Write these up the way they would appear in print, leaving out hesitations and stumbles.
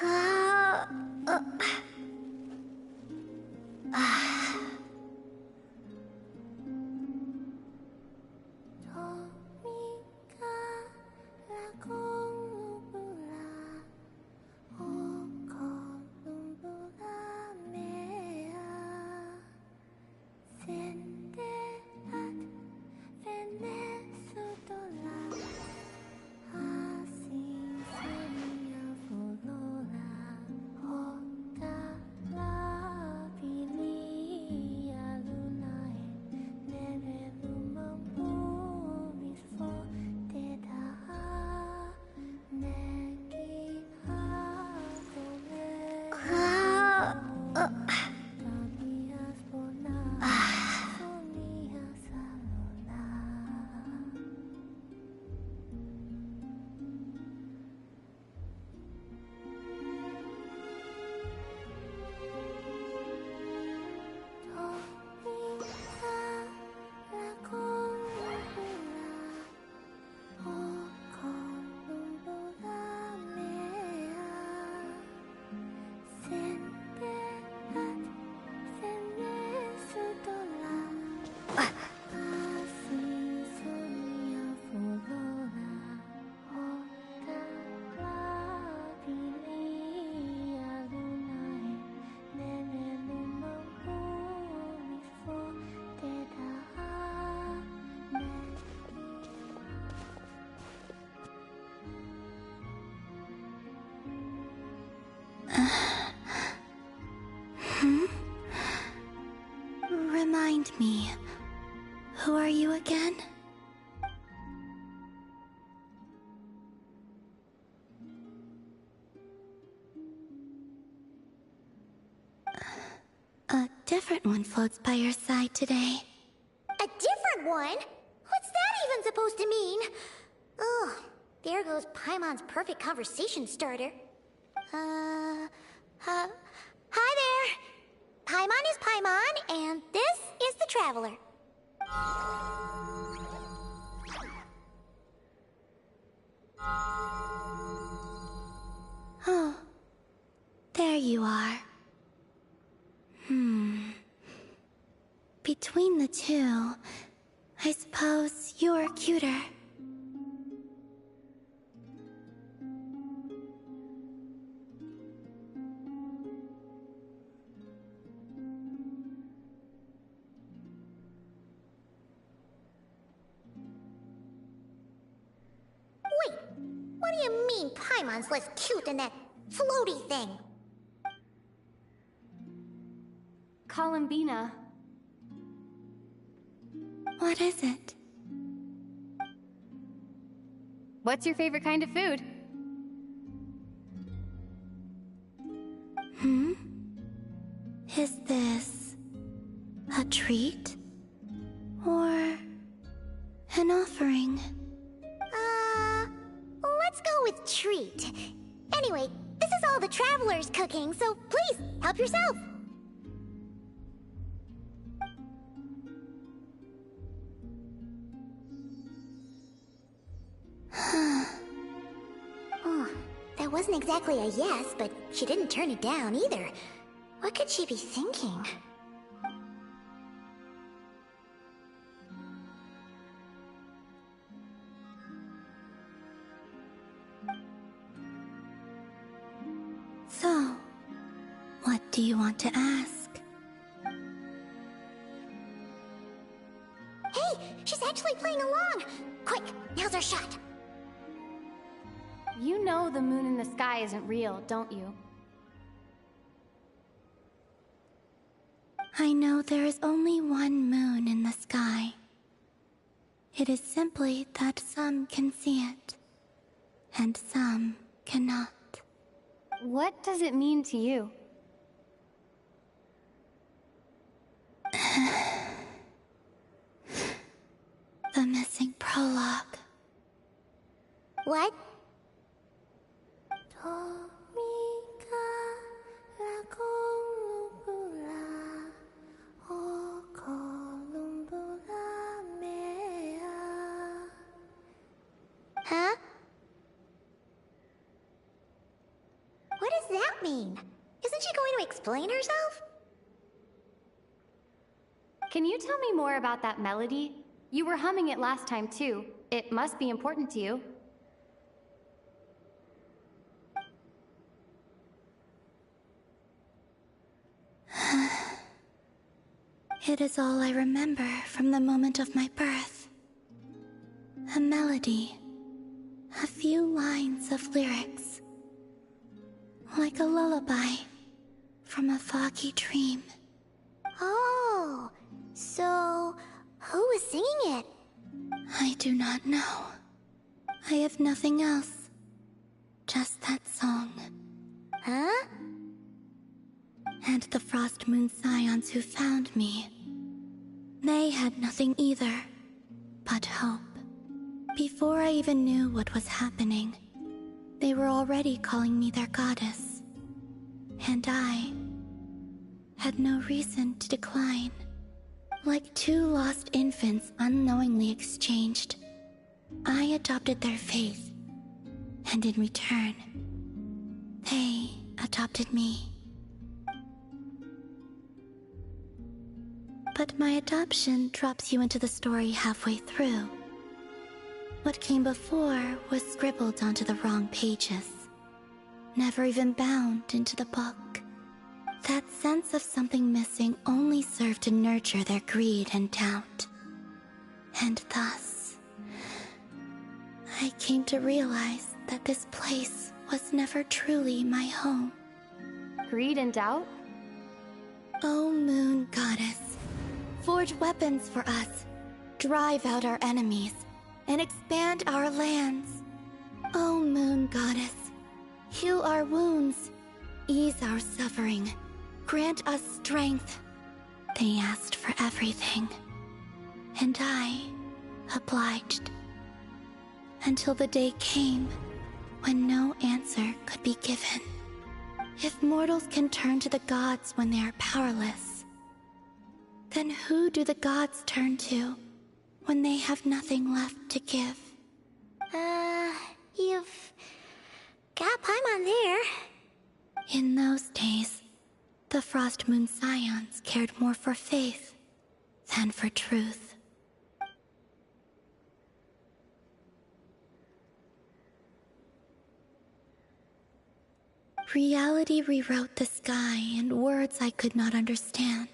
Uh, uh, Remind me, who are you again? A different one floats by your side today. A different one? What's that even supposed to mean? Oh, there goes Paimon's perfect conversation starter. Hi there! Paimon is Paimon, and this is the Traveler. Oh, there you are. Between the two, I suppose you're cuter. Wait, what do you mean Paimon's less cute than that floaty thing? Columbina. What is it? What's your favorite kind of food? Is this a treat? Or an offering? Let's go with treat. Anyway, this is all the Traveler's cooking, so please, help yourself. Oh, that wasn't exactly a yes, but she didn't turn it down either. What could she be thinking? So, what do you want to ask? Hey, she's actually playing along! Quick, now's our shot. You know the moon in the sky isn't real, don't you? I know there is only one moon in the sky. It is simply that some can see it, and some cannot. What does it mean to you? The missing prologue. What? Huh? What is does that mean? Isn't she going to explain herself? Can you tell me more about that melody? You were humming it last time too. It must be important to you. It is all I remember from the moment of my birth. A melody. A few lines of lyrics. Like a lullaby from a foggy dream. Oh, so who was singing it? I do not know. I have nothing else. Just that song. Huh? And the Frost Moon Scions who found me. They had nothing either, but hope. Before I even knew what was happening, they were already calling me their goddess. And I had no reason to decline. Like two lost infants unknowingly exchanged, I adopted their faith, and in return, they adopted me. But my adoption drops you into the story halfway through. What came before was scribbled onto the wrong pages, never even bound into the book. That sense of something missing only served to nurture their greed and doubt. And thus, I came to realize that this place was never truly my home. Greed and doubt? O Moon Goddess, forge weapons for us, drive out our enemies, and expand our lands. O Moon Goddess, heal our wounds, ease our suffering, grant us strength. They asked for everything, and I obliged. Until the day came when no answer could be given. If mortals can turn to the gods when they are powerless, then who do the gods turn to when they have nothing left to give? You've got Paimon there. In those days, the Frost Moon Scions cared more for faith than for truth. Reality rewrote the sky in words I could not understand.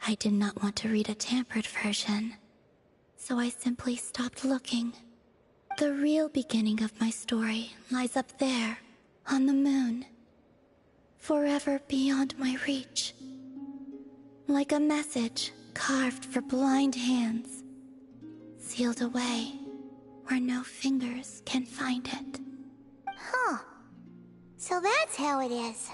I did not want to read a tampered version, so I simply stopped looking. The real beginning of my story lies up there, on the moon, forever beyond my reach. Like a message carved for blind hands, sealed away where no fingers can find it. Huh. So that's how it is.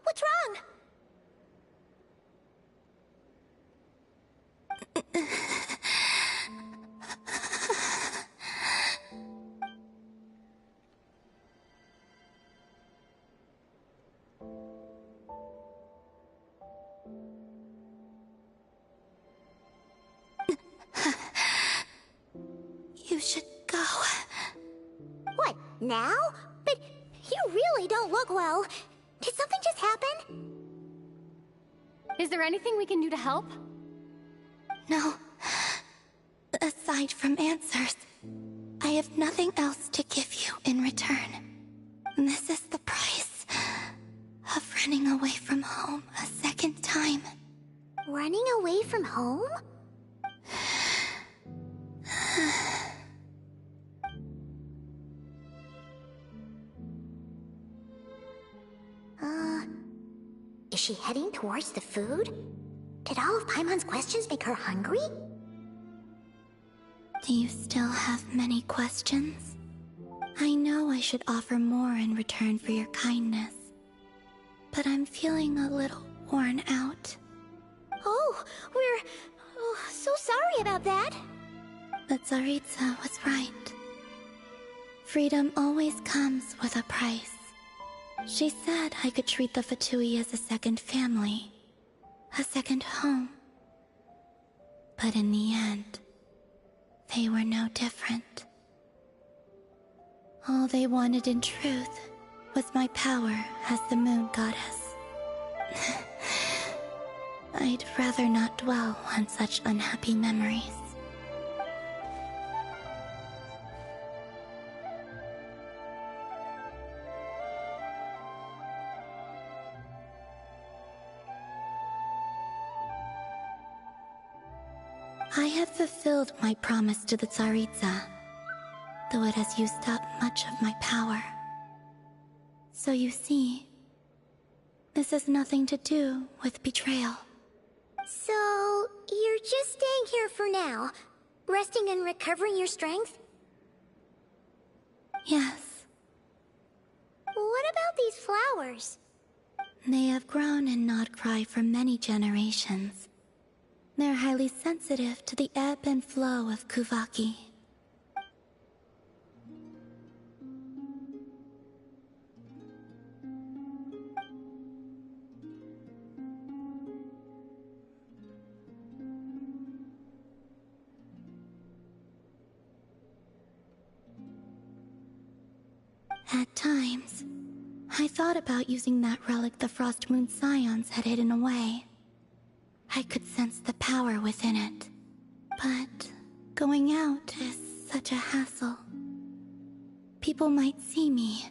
What's wrong? You should go. What, now? But you really don't look well. Did something just happen? Is there anything we can do to help? No. Aside from answers, I have nothing else to give you in return. This is the price of running away from home a second time. Running away from home? Is she heading towards the food? Did all of Paimon's questions make her hungry? Do you still have many questions? I know I should offer more in return for your kindness, but I'm feeling a little worn out. Oh, we're so sorry about that. But Tsaritsa was right. Freedom always comes with a price. She said I could treat the Fatui as a second family, a second home. But in the end, they were no different. All they wanted in truth was my power as the moon goddess. I'd rather not dwell on such unhappy memories. I have fulfilled my promise to the Tsaritsa, though it has used up much of my power. So you see, this has nothing to do with betrayal. So, you're just staying here for now, resting and recovering your strength? Yes, What about these flowers? they have grown in Nodcry for many generations. They're highly sensitive to the ebb and flow of Kuvaki. At times, I thought about using that relic the Frost Moon Scions had hidden away. I could sense the power within it. But going out is such a hassle. People might see me,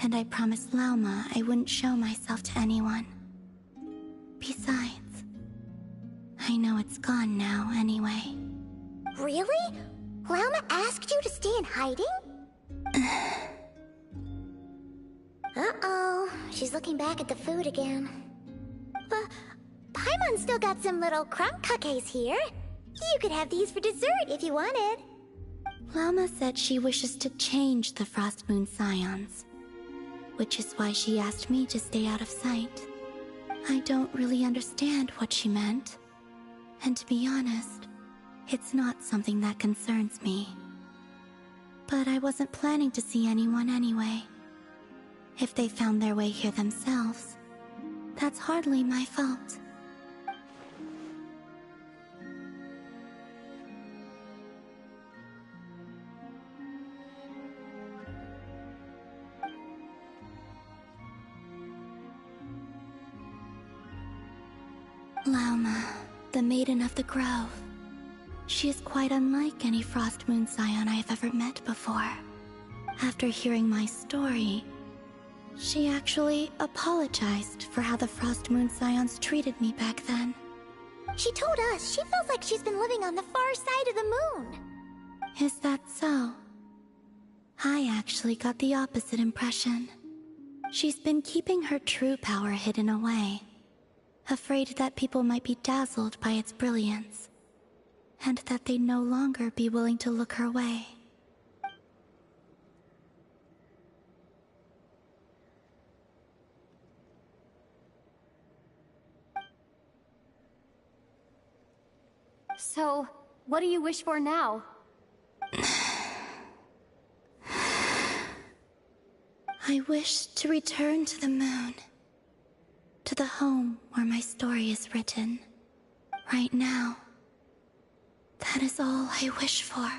and I promised Lauma I wouldn't show myself to anyone. Besides, I know it's gone now anyway. Really? Lauma asked you to stay in hiding? Uh-oh, she's looking back at the food again. But Paimon still got some little crumb cookies here. You could have these for dessert if you wanted. Lauma said she wishes to change the Frost Moon Scions, which is why she asked me to stay out of sight. I don't really understand what she meant, and to be honest, it's not something that concerns me. But I wasn't planning to see anyone anyway. If they found their way here themselves, that's hardly my fault. Lauma, the Maiden of the Grove. She is quite unlike any Frost Moon Scion I have ever met before. After hearing my story, she actually apologized for how the Frost Moon Scions treated me back then. She told us she feels like she's been living on the far side of the moon. Is that so? I actually got the opposite impression. She's been keeping her true power hidden away, afraid that people might be dazzled by its brilliance, and that they'd no longer be willing to look her way. So, what do you wish for now? I wish to return to the moon, to the home where my story is written. Right now, that is all I wish for.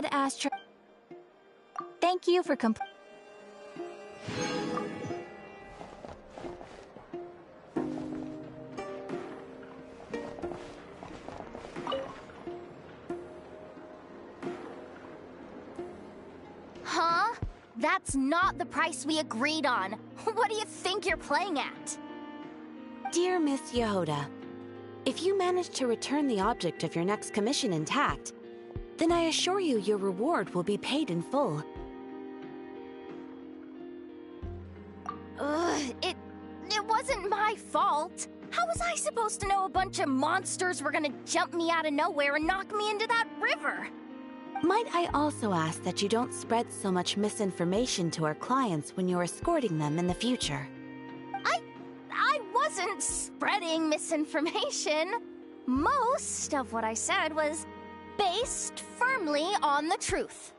Ad Astra. Thank you for Huh? That's not the price we agreed on. What do you think you're playing at? Dear Miss Yehoda, if you manage to return the object of your next commission intact, then I assure you your reward will be paid in full. It wasn't my fault. How was I supposed to know a bunch of monsters were gonna jump me out of nowhere and knock me into that river? Might I also ask that you don't spread so much misinformation to our clients when you're escorting them in the future? I wasn't spreading misinformation. Most of what I said was based firmly on the truth.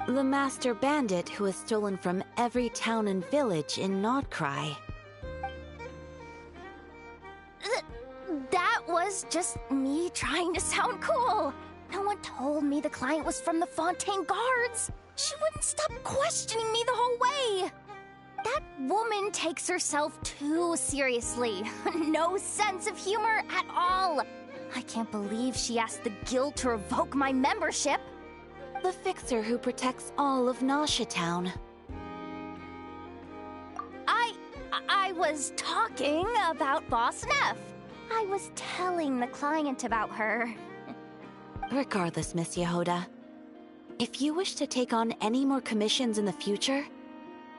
The master bandit who has stolen from every town and village in Nodcry. That was just me trying to sound cool. No one told me the client was from the Fontaine Guards. She wouldn't stop questioning me the whole way. That woman takes herself too seriously. No sense of humor at all. I can't believe she asked the guild to revoke my membership. The fixer who protects all of Nasha Town. I was talking about Boss Neff. I was telling the client about her. Regardless, Miss Yehoda, if you wish to take on any more commissions in the future,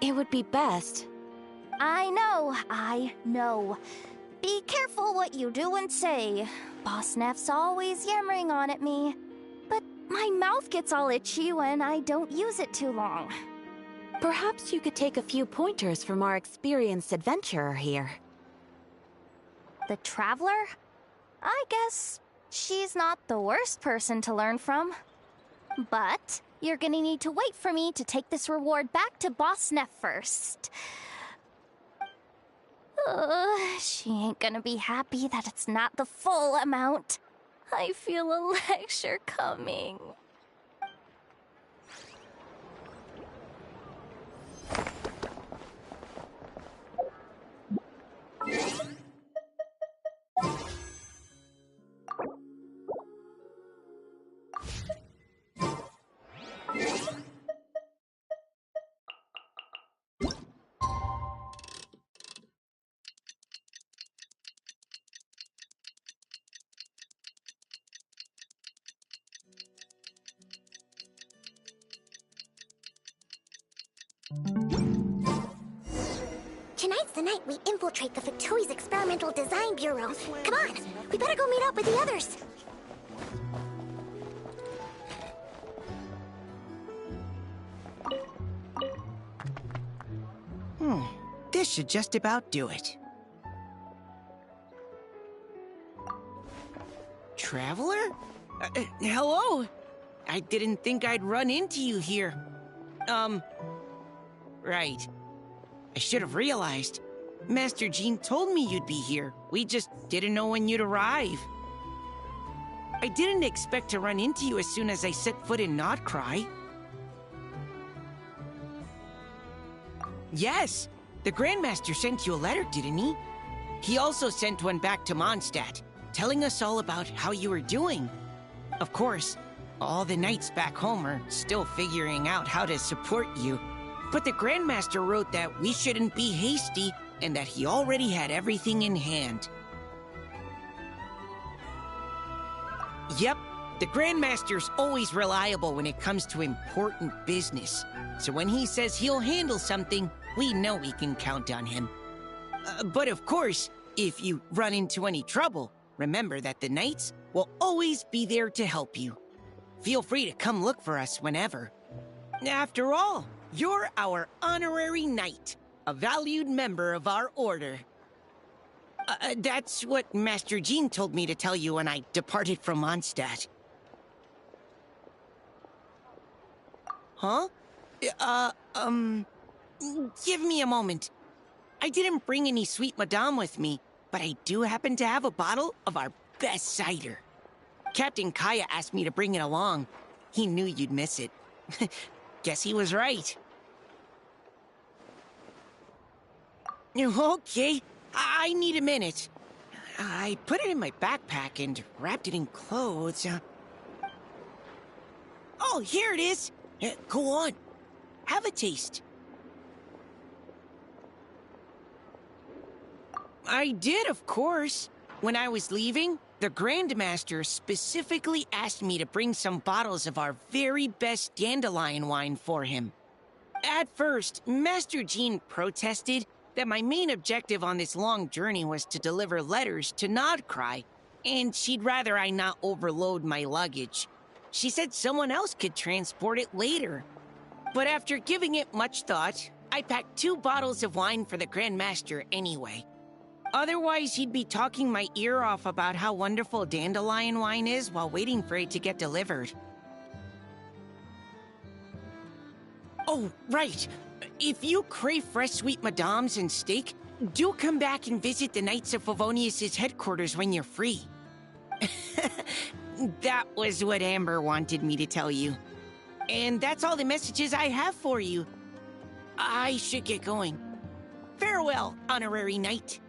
it would be best. I know. Be careful what you do and say. Boss Neff's always yammering on at me. But my mouth gets all itchy when I don't use it too long. Perhaps you could take a few pointers from our experienced adventurer here. The Traveler? I guess she's not the worst person to learn from. But you're gonna need to wait for me to take this reward back to Boss Neff first. She ain't gonna be happy that it's not the full amount. I feel a lecture coming. Tonight's the night we infiltrate the Fatoui's Experimental Design Bureau. Come on, we better go meet up with the others. This should just about do it. Traveler? Hello? I didn't think I'd run into you here. Right. I should have realized. Master Jean told me you'd be here. We just didn't know when you'd arrive. I didn't expect to run into you as soon as I set foot in Nodcry. Yes! The Grandmaster sent you a letter, didn't he? He also sent one back to Mondstadt, telling us all about how you were doing. Of course, all the knights back home are still figuring out how to support you. But the Grandmaster wrote that we shouldn't be hasty and that he already had everything in hand. Yep, the Grandmaster's always reliable when it comes to important business. So when he says he'll handle something, we know we can count on him. But of course, if you run into any trouble, remember that the knights will always be there to help you. Feel free to come look for us whenever. After all, you're our honorary knight, a valued member of our order. That's what Master Jean told me to tell you when I departed from Mondstadt. Huh? Give me a moment. I didn't bring any sweet madame with me, but I do happen to have a bottle of our best cider. Captain Kaya asked me to bring it along. He knew you'd miss it. Guess he was right. Okay, I need a minute. I put it in my backpack and wrapped it in clothes. Oh, here it is. Go on. Have a taste. I did, of course. When I was leaving, the Grandmaster specifically asked me to bring some bottles of our very best dandelion wine for him. At first, Master Jean protested that my main objective on this long journey was to deliver letters to Nodcry, and she'd rather I not overload my luggage. She said someone else could transport it later. But after giving it much thought, I packed 2 bottles of wine for the Grandmaster anyway. Otherwise, he'd be talking my ear off about how wonderful dandelion wine is while waiting for it to get delivered. Oh, right. If you crave fresh sweet madams and steak, do come back and visit the Knights of Favonius' headquarters when you're free. That was what Amber wanted me to tell you. And that's all the messages I have for you. I should get going. Farewell, honorary knight.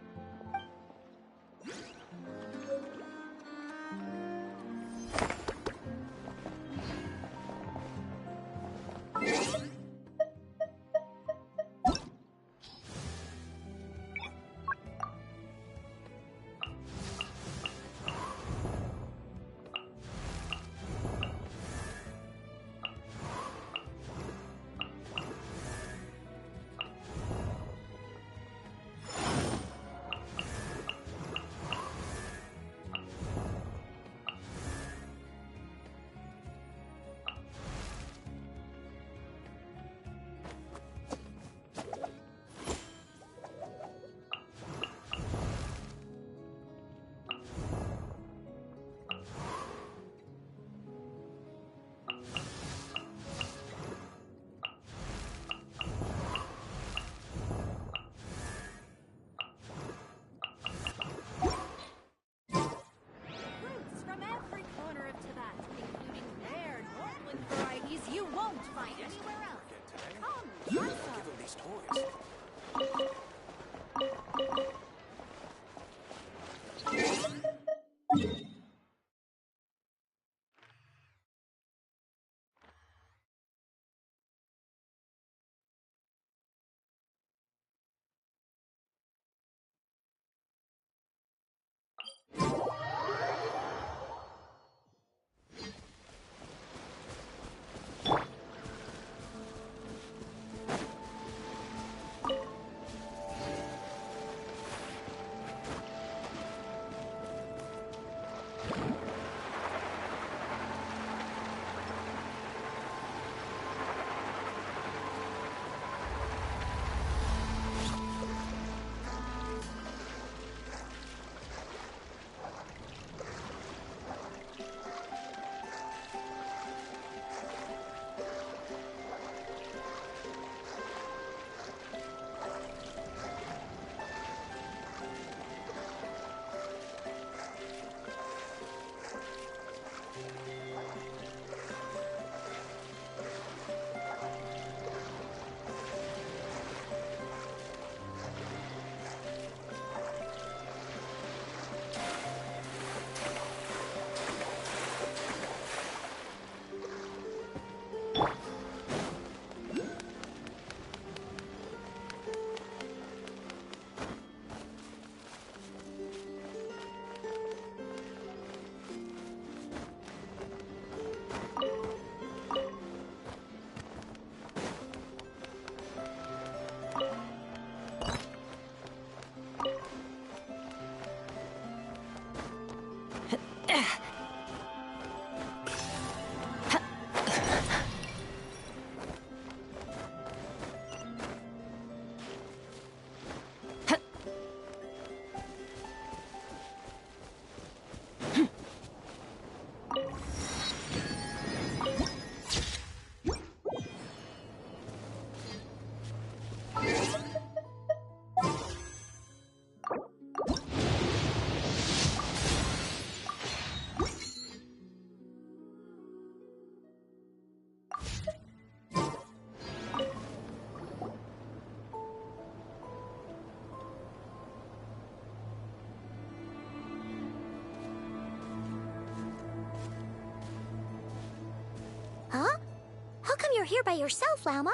here by yourself, Lauma.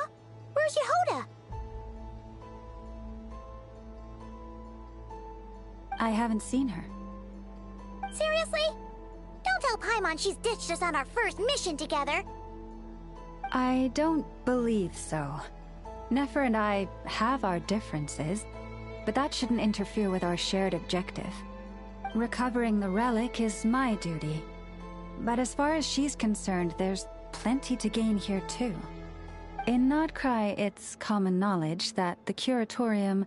Where's Yehoda? I haven't seen her. Seriously? Don't tell Paimon she's ditched us on our first mission together. I don't believe so. Nefer and I have our differences, but that shouldn't interfere with our shared objective. Recovering the relic is my duty. But as far as she's concerned, there's plenty to gain here too. In Nodcry, it's common knowledge that the Curatorium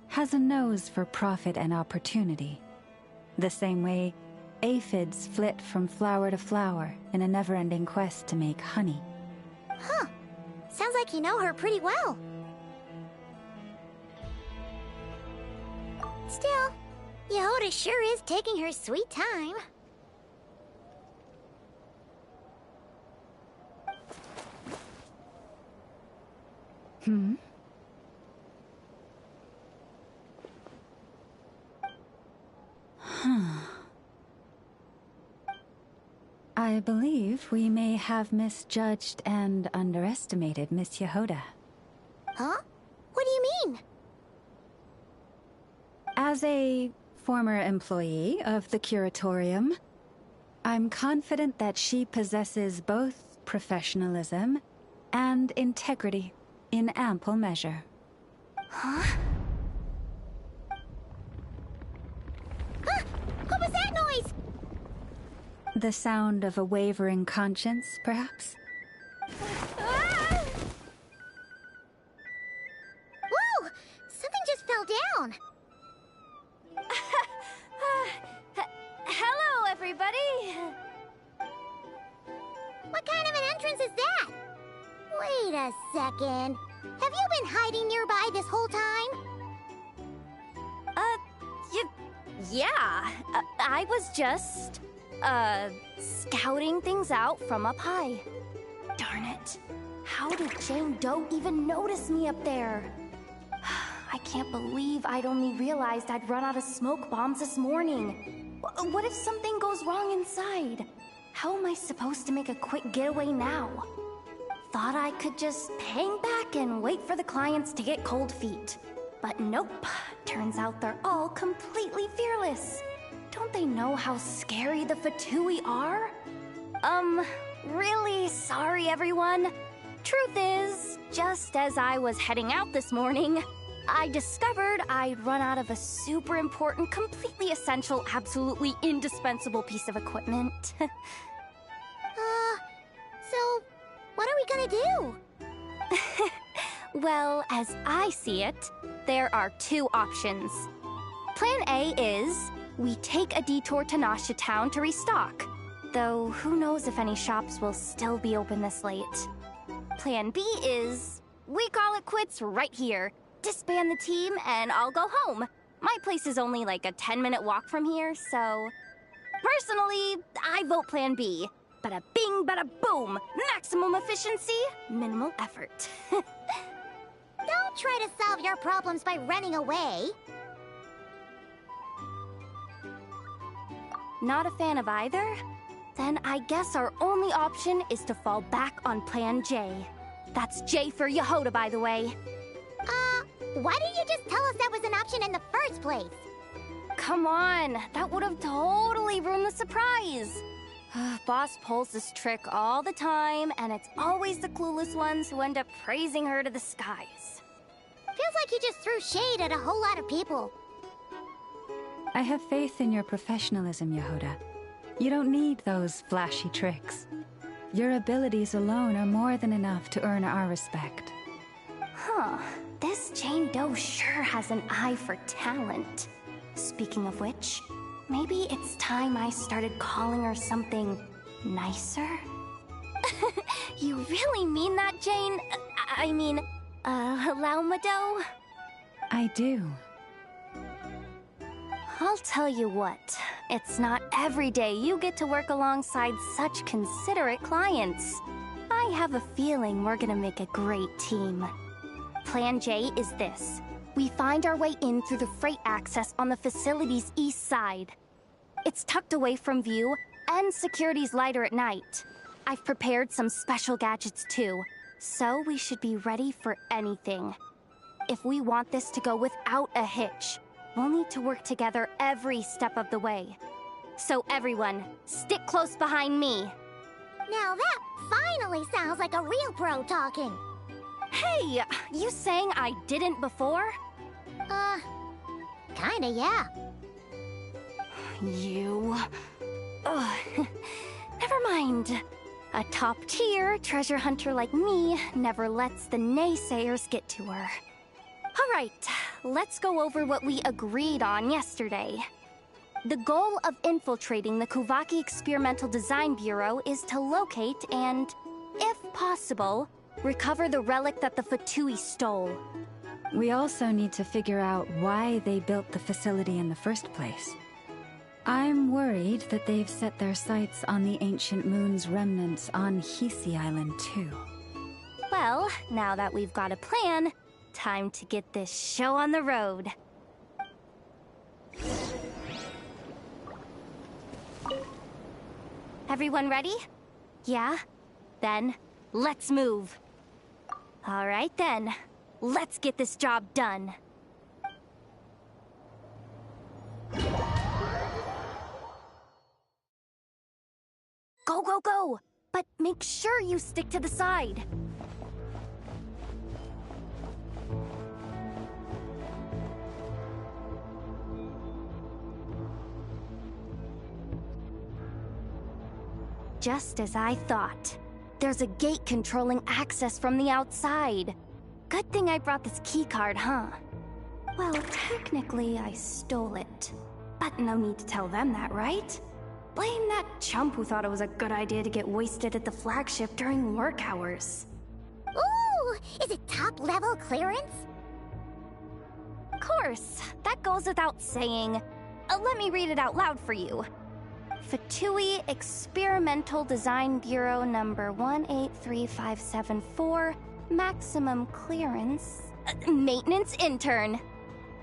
has a nose for profit and opportunity. The same way aphids flit from flower to flower in a never-ending quest to make honey. Huh. Sounds like you know her pretty well. Still, Yehoda sure is taking her sweet time. I believe we may have misjudged and underestimated Miss Yehoda. Huh? What do you mean? As a former employee of the Curatorium, I'm confident that she possesses both professionalism and integrity in ample measure. Huh? Huh? What was that noise? The sound of a wavering conscience, perhaps? Ah! Whoa! Something just fell down. Hello, everybody! What kind of an entrance is that? Wait a second. Have you been hiding nearby this whole time? Yeah. I was just, scouting things out from up high. Darn it. How did Jane Doe even notice me up there? I can't believe I'd only realized I'd run out of smoke bombs this morning. What if something goes wrong inside? How am I supposed to make a quick getaway now? Thought I could just hang back and wait for the clients to get cold feet. But nope. Turns out they're all completely fearless. Don't they know how scary the Fatui are? Really sorry, everyone. Truth is, just as I was heading out this morning, I discovered I'd run out of a super important, completely essential, absolutely indispensable piece of equipment. So, what are we gonna do? Well, as I see it, there are two options. Plan A is we take a detour to Nasha Town to restock, though who knows if any shops will still be open this late. Plan B is we call it quits right here, disband the team, and I'll go home. My place is only like a 10-minute walk from here, so... Personally, I vote Plan B. Bada bing, bada boom! Maximum efficiency, minimal effort. Don't try to solve your problems by running away. Not a fan of either? Then I guess our only option is to fall back on Plan J. That's J for Yehoda, by the way. Why didn't you just tell us that was an option in the first place? Come on, that would have totally ruined the surprise. Boss pulls this trick all the time, and it's always the clueless ones who end up praising her to the skies. Feels like you just threw shade at a whole lot of people. I have faith in your professionalism, Yehoda. You don't need those flashy tricks. Your abilities alone are more than enough to earn our respect. Huh. This Jane Doe sure has an eye for talent. Speaking of which, maybe it's time I started calling her something nicer? You really mean that, Jane? I mean, Lauma Doe? I do. I'll tell you what, it's not every day you get to work alongside such considerate clients. I have a feeling we're gonna make a great team. Plan J is this. We find our way in through the freight access on the facility's east side. It's tucked away from view, and security's lighter at night. I've prepared some special gadgets too. So we should be ready for anything. If we want this to go without a hitch, we'll need to work together every step of the way. So everyone, stick close behind me. Now that finally sounds like a real pro talking. Hey, you saying I didn't before? Kinda, yeah. You... Ugh. Never mind. A top-tier treasure hunter like me never lets the naysayers get to her. Alright, let's go over what we agreed on yesterday. The goal of infiltrating the Kuvaki Experimental Design Bureau is to locate and, if possible, recover the relic that the Fatui stole. We also need to figure out why they built the facility in the first place. I'm worried that they've set their sights on the Ancient Moon's remnants on Hisi Island too. Well, now that we've got a plan, time to get this show on the road. Everyone ready? Yeah? Then, let's move. All right then, let's get this job done. Go, go, go! But make sure you stick to the side. Just as I thought. There's a gate controlling access from the outside. Good thing I brought this keycard, huh? Well, technically I stole it. But no need to tell them that, right? Blame that chump who thought it was a good idea to get wasted at the flagship during work hours. Ooh, is it top-level clearance? Of course, that goes without saying. Let me read it out loud for you. Fatui Experimental Design Bureau number 183574, maximum clearance, maintenance intern.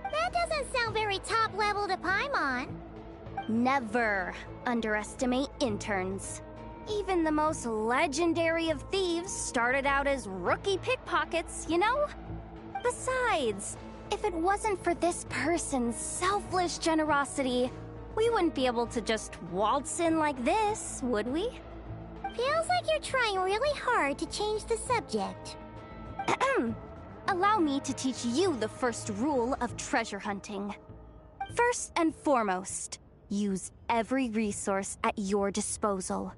That doesn't sound very top-level to Paimon. Never underestimate interns. Even the most legendary of thieves started out as rookie pickpockets, you know? Besides, if it wasn't for this person's selfless generosity, we wouldn't be able to just waltz in like this, would we? Feels like you're trying really hard to change the subject. Allow me to teach you the first rule of treasure hunting. First and foremost, use every resource at your disposal.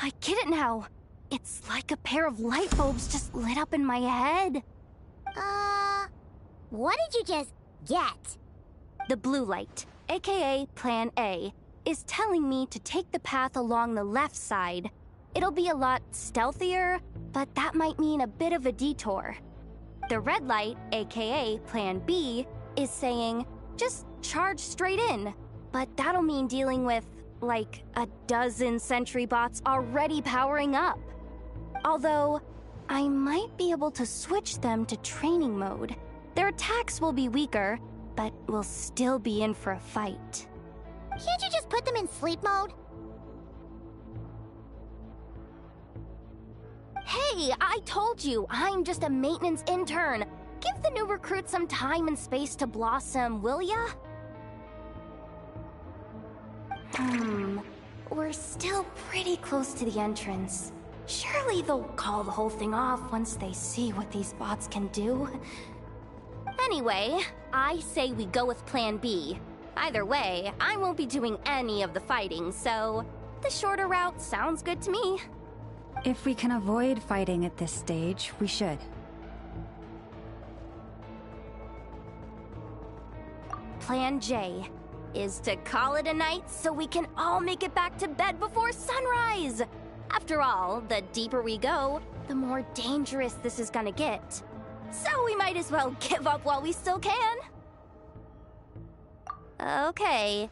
I get it now. It's like a pair of light bulbs just lit up in my head. What did you just get? The blue light, aka Plan A, is telling me to take the path along the left side. It'll be a lot stealthier, but that might mean a bit of a detour. The red light, aka Plan B, is saying, just charge straight in. But that'll mean dealing with, like, a dozen sentry bots already powering up. Although, I might be able to switch them to training mode. Their attacks will be weaker, but we'll still be in for a fight. Can't you just put them in sleep mode? Hey, I told you, I'm just a maintenance intern. Give the new recruit some time and space to blossom, will ya? We're still pretty close to the entrance. Surely they'll call the whole thing off once they see what these bots can do. Anyway, I say we go with Plan B. Either way, I won't be doing any of the fighting, so the shorter route sounds good to me. If we can avoid fighting at this stage, we should. Plan J is to call it a night so we can all make it back to bed before sunrise. After all, the deeper we go, the more dangerous this is gonna get. So we might as well give up while we still can. Okay,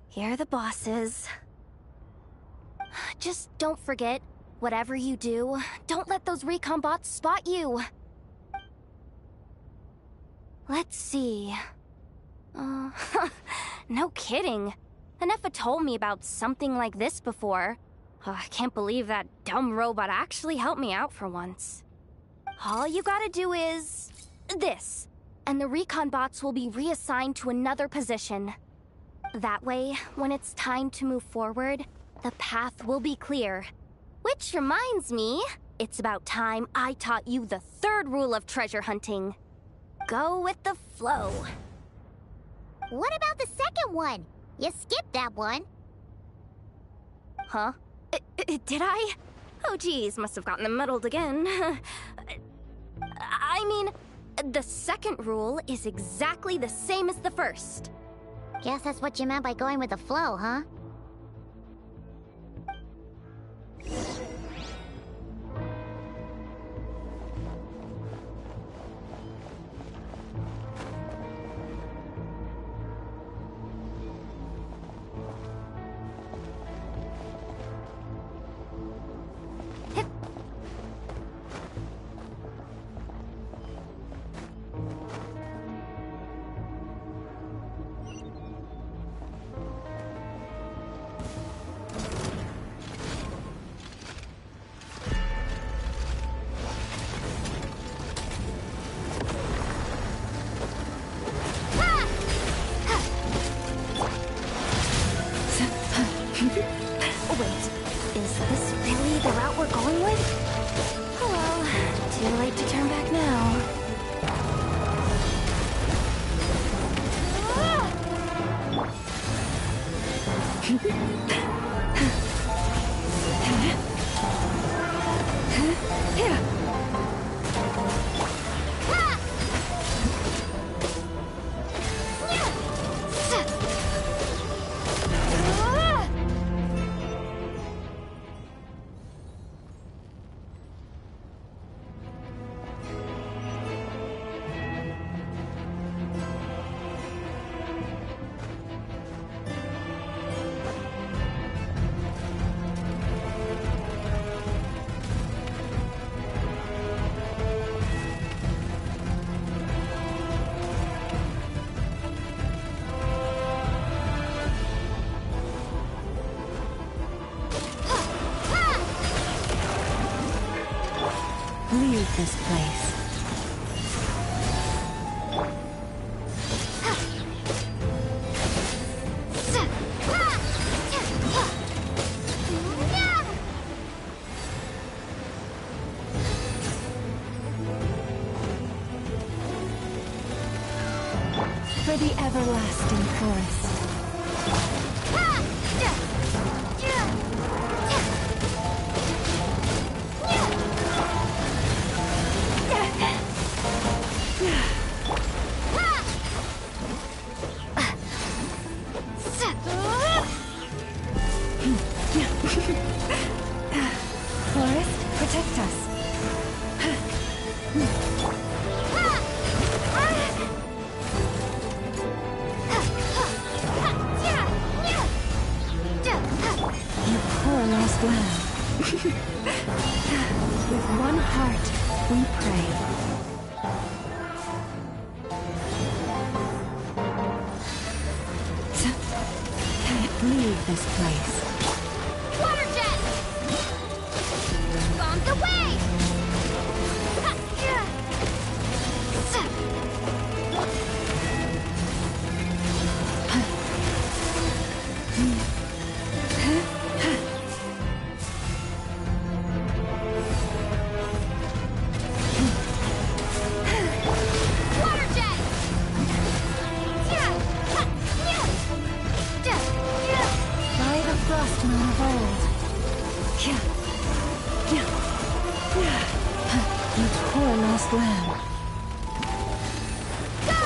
here are the bosses. Just don't forget, whatever you do, don't let those recon bots spot you. Let's see. No kidding. Anefa told me about something like this before. I can't believe that dumb robot actually helped me out for once. All you gotta do is... this. And the recon bots will be reassigned to another position. That way, when it's time to move forward, the path will be clear. Which reminds me, it's about time I taught you the third rule of treasure hunting. Go with the flow. What about the second one? You skipped that one. Huh? Did I? Oh geez, must have gotten them muddled again. I mean, the second rule is exactly the same as the first. Guess that's what you meant by going with the flow, huh? Wait, is this really the route we're going with? Oh well, too late to turn back now. Leave this place. For the everlasting forest. Forest, protect us. You poor lost lamb. With one heart, we pray. Can't leave this place. Water jet! On the way! Water jet! By the frost moon of old. You poor lost lamb. Go!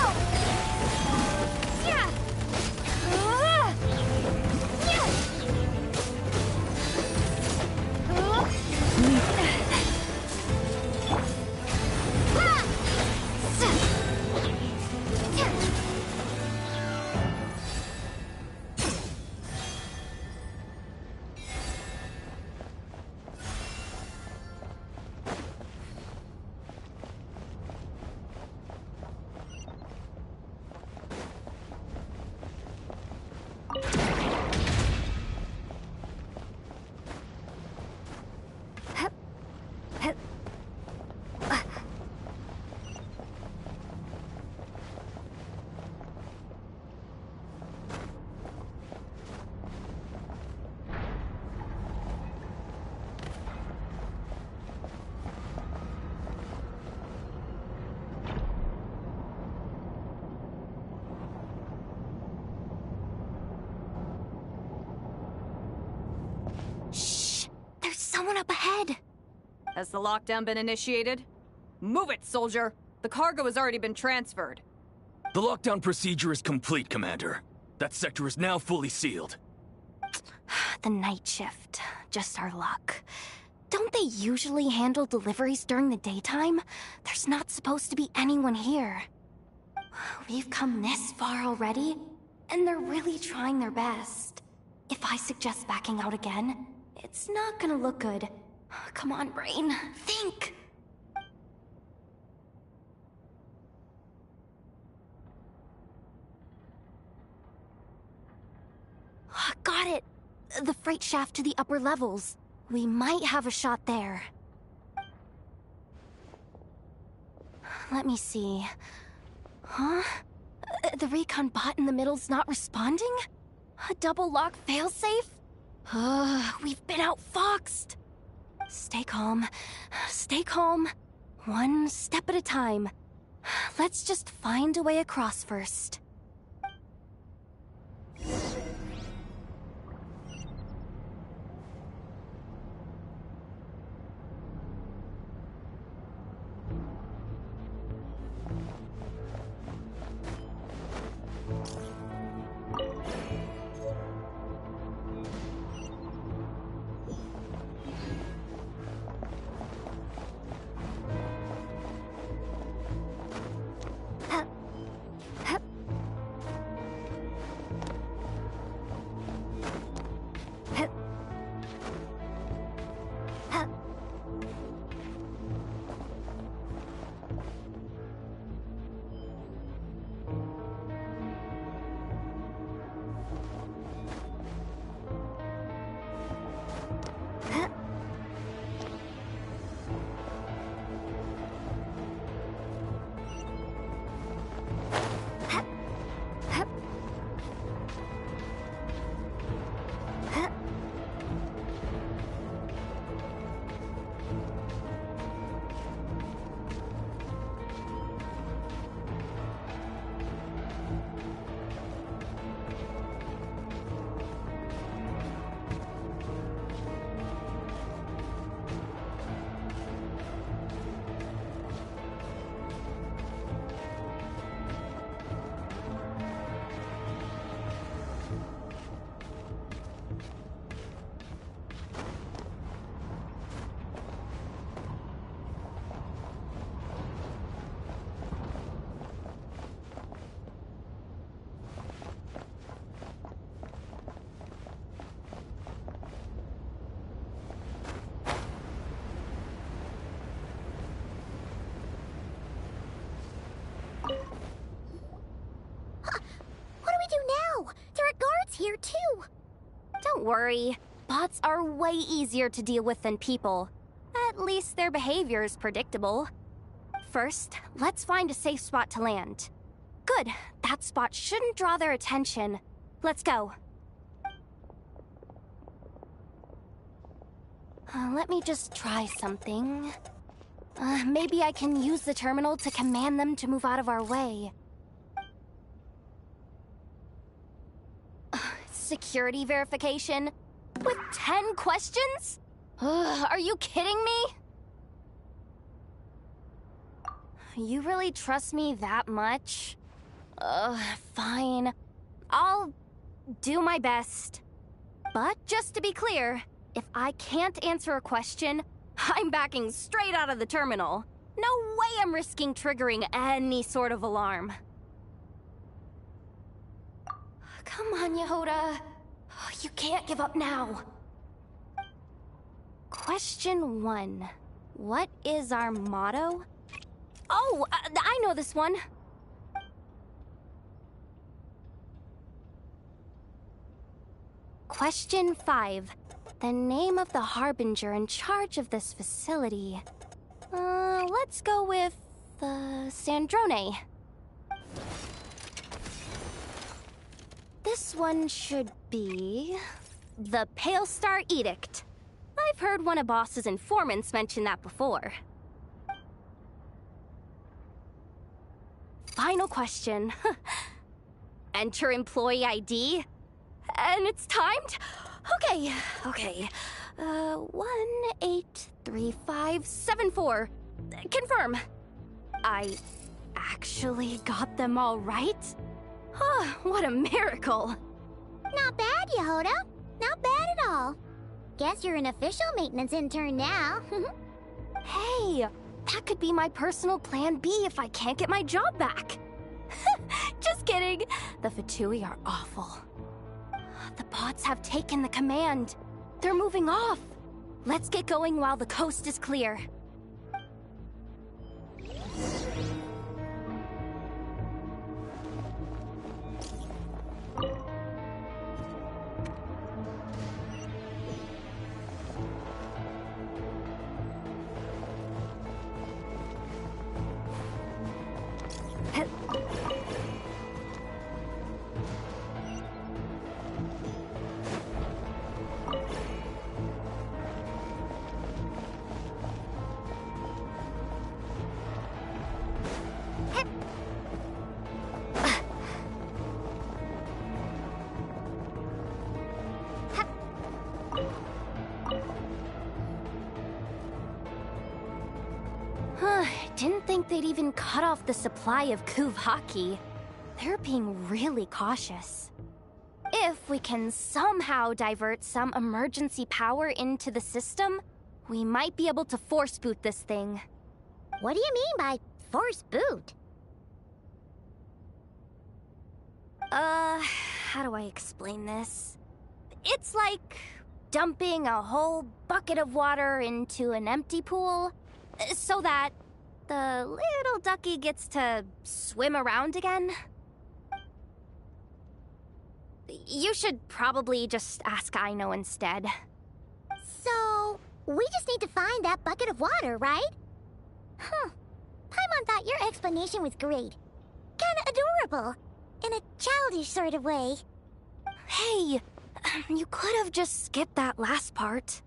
instead. Has the lockdown been initiated? Move it, soldier! The cargo has already been transferred. The lockdown procedure is complete, Commander. That sector is now fully sealed. The night shift. Just our luck. Don't they usually handle deliveries during the daytime? There's not supposed to be anyone here. We've come this far already, and they're really trying their best. If I suggest backing out again, it's not gonna look good. Come on, brain. Think! Got it! The freight shaft to the upper levels. We might have a shot there. Let me see. Huh? The recon bot in the middle's not responding? A double lock failsafe? We've been outfoxed! Stay calm. Stay calm. One step at a time. Let's just find a way across first. Here too. Don't worry. Bots are way easier to deal with than people. At least their behavior is predictable. First, let's find a safe spot to land. Good. That spot shouldn't draw their attention. Let's go. Let me just try something. Maybe I can use the terminal to command them to move out of our way. Security verification? With 10 questions? Are you kidding me? You really trust me that much? Fine. I'll do my best. But just to be clear, if I can't answer a question, I'm backing straight out of the terminal. No way I'm risking triggering any sort of alarm. Come on, Yehoda. You can't give up now. Question 1. What is our motto? Oh, I know this one. Question 5. The name of the Harbinger in charge of this facility. Let's go with, Sandrone. This one should be... the Pale Star Edict. I've heard one of Boss's informants mention that before. Final question. Enter employee ID. And it's timed? Okay. 183574. Confirm. I actually got them all right? Huh, what a miracle. Not bad, Yehoda. Not bad at all. Guess you're an official maintenance intern now. Hey, that could be my personal plan B if I can't get my job back. Just kidding. The Fatui are awful. The bots have taken the command. They're moving off. Let's get going while the coast is clear. Didn't think they'd even cut off the supply of Kuvaki. They're being really cautious. If we can somehow divert some emergency power into the system, we might be able to force boot this thing. What do you mean by force boot? How do I explain this? It's like dumping a whole bucket of water into an empty pool, so that the little ducky gets to swim around again. You should probably just ask Aino instead. So, we just need to find that bucket of water, right? Huh. Paimon thought your explanation was great. Kinda adorable. In a childish sort of way. Hey, you could have just skipped that last part.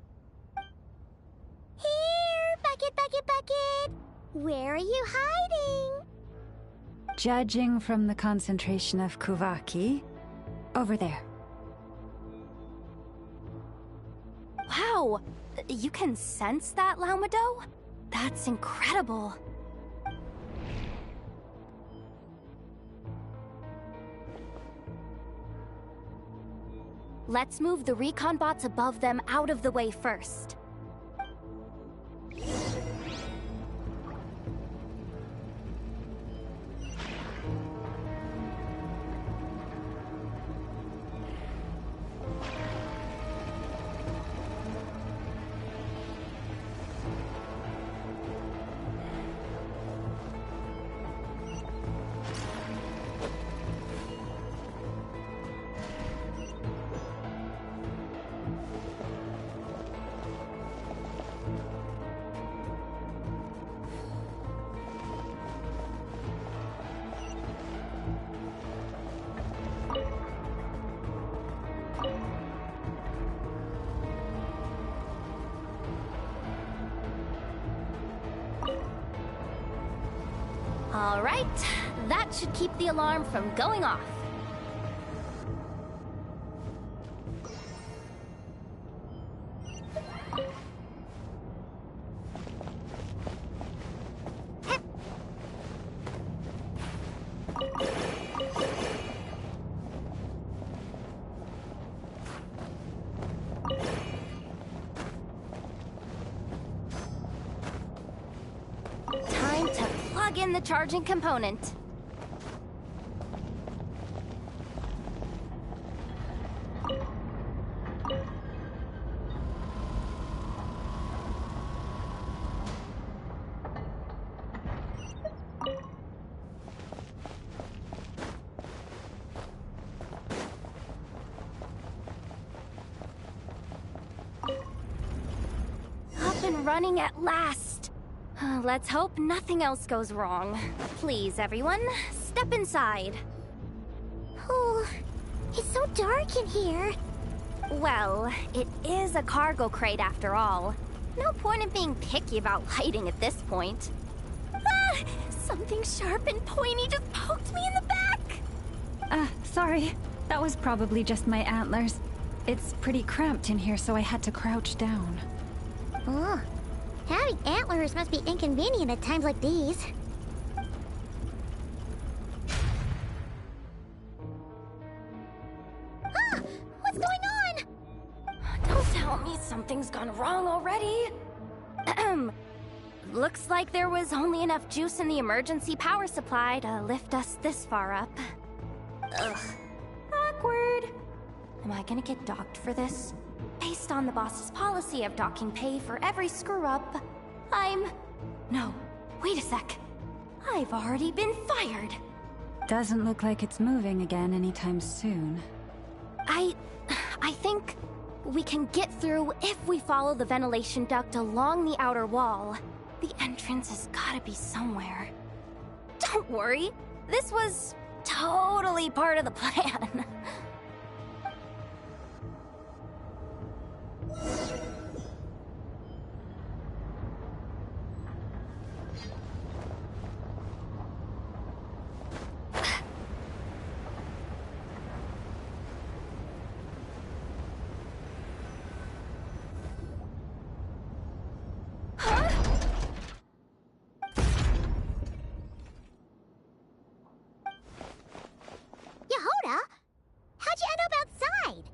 Here, bucket, bucket, bucket. Where are you hiding? Judging from the concentration of Kuvaki, over there. Wow, you can sense that, Laumado? That's incredible. Let's move the recon bots above them out of the way first. All right, that should keep the alarm from going off. Time to plug in the charging component. Up and running at last. Let's hope nothing else goes wrong. Please, everyone, step inside. Oh, it's so dark in here. Well, it is a cargo crate after all. No point in being picky about lighting at this point. Ah! Something sharp and pointy just poked me in the back! Sorry. That was probably just my antlers. It's pretty cramped in here, so I had to crouch down. Oh, having antlers must be inconvenient at times like these. Ah! What's going on? Don't tell me something's gone wrong already. Looks like there was only enough juice in the emergency power supply to lift us this far up. Ugh. Awkward. Am I gonna get docked for this? Based on the boss's policy of docking pay for every screw-up, No, wait a sec. I've already been fired. Doesn't look like it's moving again anytime soon. I think we can get through if we follow the ventilation duct along the outer wall. The entrance has gotta be somewhere. Don't worry, this was totally part of the plan. Yehoda? How'd you end up outside?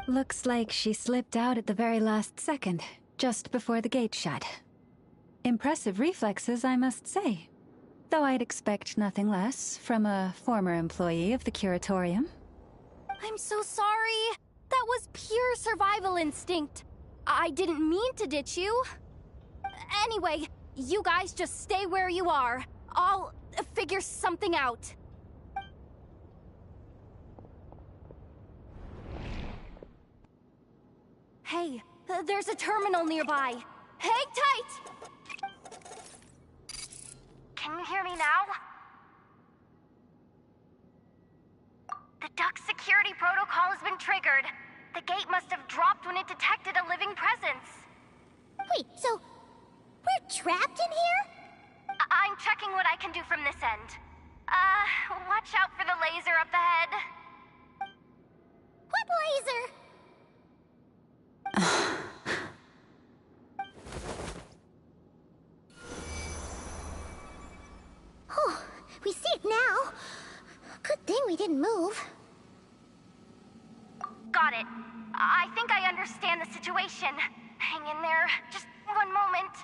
Looks like she slipped out at the very last second, just before the gate shut. Impressive reflexes, I must say. Though I'd expect nothing less from a former employee of the Curatorium. I'm so sorry. That was pure survival instinct. I didn't mean to ditch you. Anyway, you guys just stay where you are. I'll figure something out. Hey, there's a terminal nearby. Hang tight! Can you hear me now? The duct security protocol has been triggered. The gate must have dropped when it detected a living presence. Wait, so we're trapped in here? I'm checking what I can do from this end. Watch out for the laser up ahead. What laser? Oh, we see it now. Good thing we didn't move. Got it. I think I understand the situation. Hang in there. Just one moment.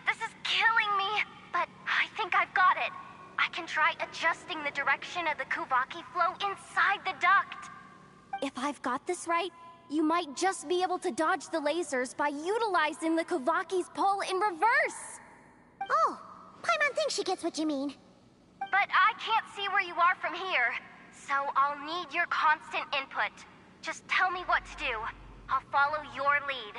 This is killing me, but I think I've got it. I can try adjusting the direction of the Kuvaki flow inside the duct. If I've got this right, you might just be able to dodge the lasers by utilizing the Kuvaki's pull in reverse. Oh, Paimon thinks she gets what you mean. But I can't see where you are from here, so I'll need your constant input. Just tell me what to do. I'll follow your lead.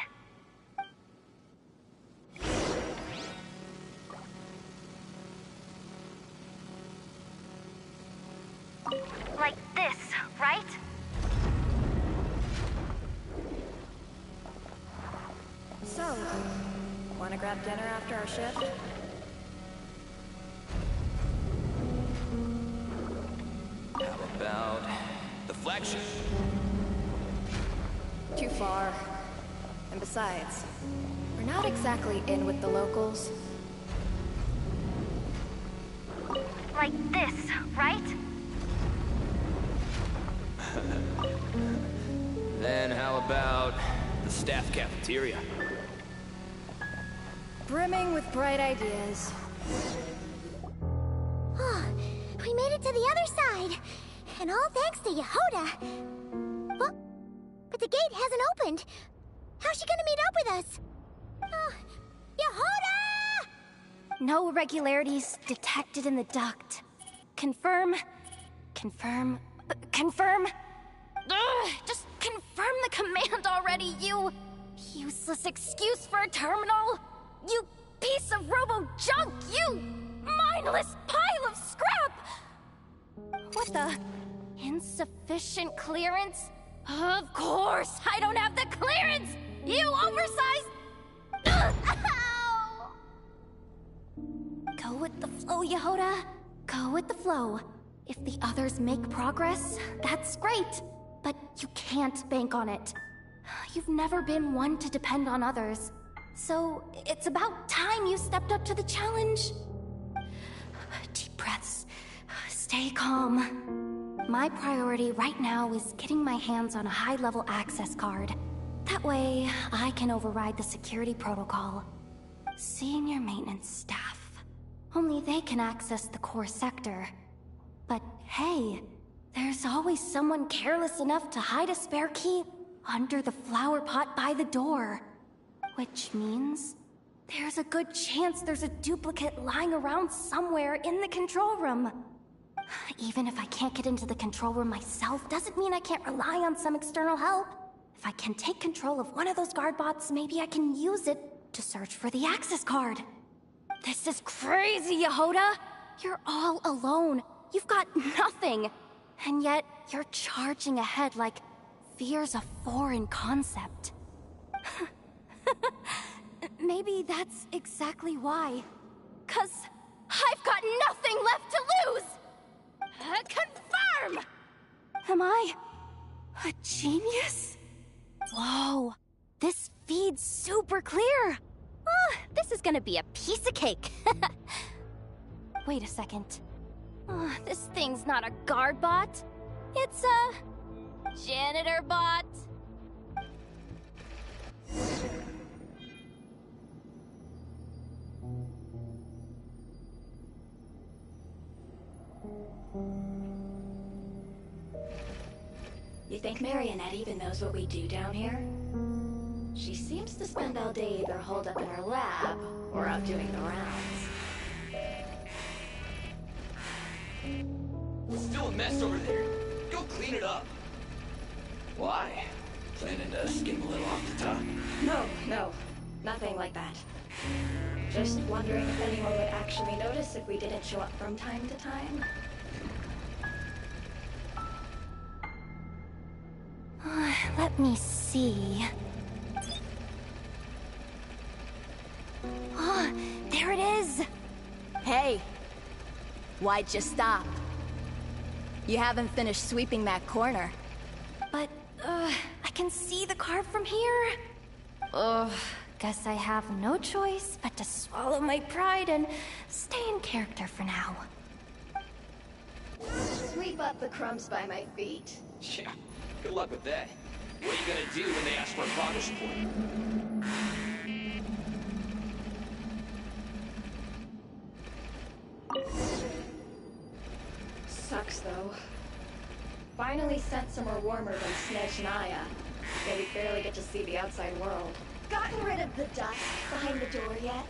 Like this, right? So, wanna grab dinner after our shift? How about the flagship? Too far. And besides, we're not exactly in with the locals. Like this, right? Then how about the staff cafeteria? Brimming with bright ideas. Oh, we made it to the other side. And all thanks to Yehoda. But the gate hasn't opened. How's she gonna meet up with us? Yehoda! No irregularities detected in the duct. Confirm. Confirm. Confirm. Ugh, just confirm the command already, you useless excuse for a terminal. You piece of robo-junk, you mindless pile of scrap! What the? Insufficient clearance? Of course, I don't have the clearance! You oversized... Ugh, ow! Go with the flow, Yehoda. Go with the flow. If the others make progress, that's great. But you can't bank on it. You've never been one to depend on others. So, it's about time you stepped up to the challenge. Deep breaths. Stay calm. My priority right now is getting my hands on a high-level access card. That way, I can override the security protocol. Senior maintenance staff. Only they can access the core sector. But hey, there's always someone careless enough to hide a spare key under the flower pot by the door. Which means there's a good chance there's a duplicate lying around somewhere in the control room. Even if I can't get into the control room myself, doesn't mean I can't rely on some external help. If I can take control of one of those guard bots, maybe I can use it to search for the access card. This is crazy, Yehoda! You're all alone. You've got nothing. And yet, you're charging ahead like fear's a foreign concept. Maybe that's exactly why. 'Cause I've got nothing left to lose! Confirm! Am I a genius? Whoa, this feed's super clear. Oh, this is gonna be a piece of cake. Wait a second. Oh, this thing's not a guard bot. It's a janitor bot. You think Marionette even knows what we do down here? She seems to spend all day either holed up in her lab or out doing the rounds. Still a mess over there. Go clean it up. Why? Planning to skim a little off the top? No, nothing like that. Just wondering if anyone would actually notice if we didn't show up from time to time. Let me see. Oh, there it is! Hey! Why'd you stop? You haven't finished sweeping that corner. But, I can see the card from here. Ugh, guess I have no choice but to swallow my pride and stay in character for now. Sweep up the crumbs by my feet. Yeah, good luck with that. What are you gonna do when they ask for a progress report? Sucks, though. Finally sent somewhere warmer than Snedge Naya. But we barely get to see the outside world. Gotten rid of the dust behind the door yet?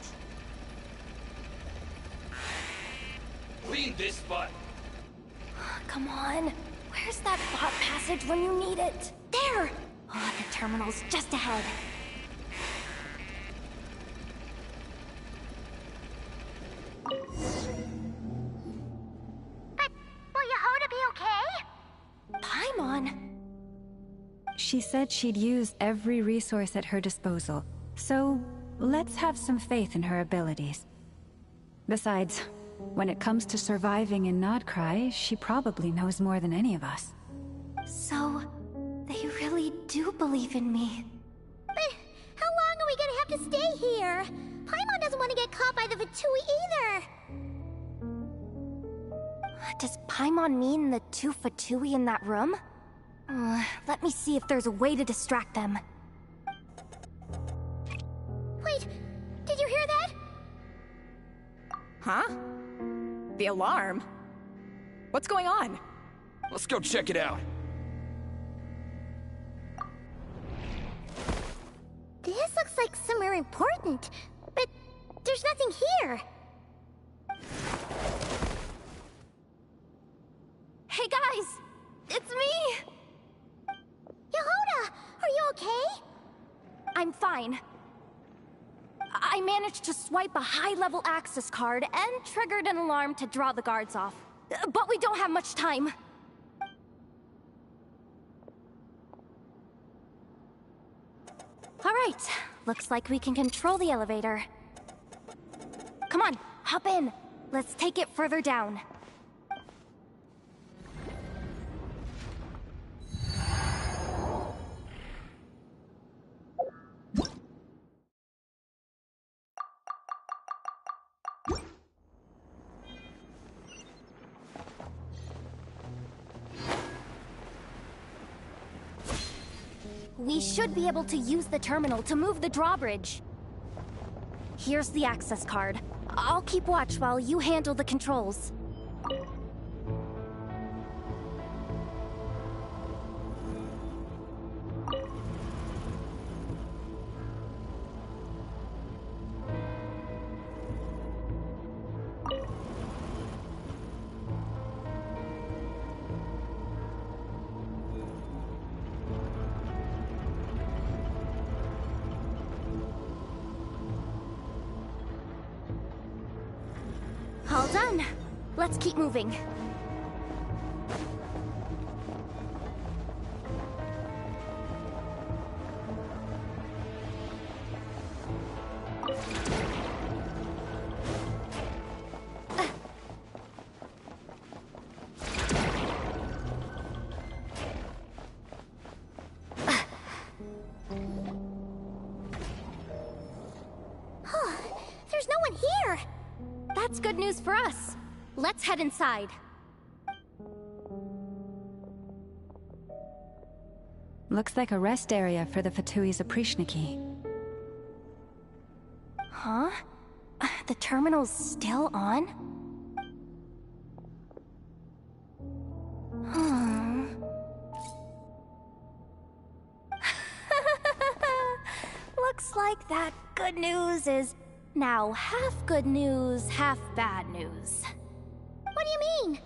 Clean this spot. Come on. Where's that bot passage when you need it? There! Oh, the terminal's just ahead. But will Yehoda be okay? Paimon? She said she'd use every resource at her disposal, so let's have some faith in her abilities. Besides, when it comes to surviving in Nodcry, she probably knows more than any of us. So, they really do believe in me. But how long are we gonna have to stay here? Paimon doesn't want to get caught by the Fatui either. Does Paimon mean the two Fatui in that room? Let me see if there's a way to distract them. Wait, did you hear that? Huh? The alarm? What's going on? Let's go check it out. This looks like somewhere important, but there's nothing here. Hey guys! It's me! Yehoda, are you okay? I'm fine. I managed to swipe a high-level access card and triggered an alarm to draw the guards off. But we don't have much time. All right, looks like we can control the elevator. Come on, hop in. Let's take it further down. We should be able to use the terminal to move the drawbridge. Here's the access card. I'll keep watch while you handle the controls. All done. Let's keep moving. There's no one here! That's good news for us. Let's head inside. Looks like a rest area for the Fatui's Oprishniki. Huh? The terminal's still on? Looks like that good news is now half good news, half bad news. What do you mean?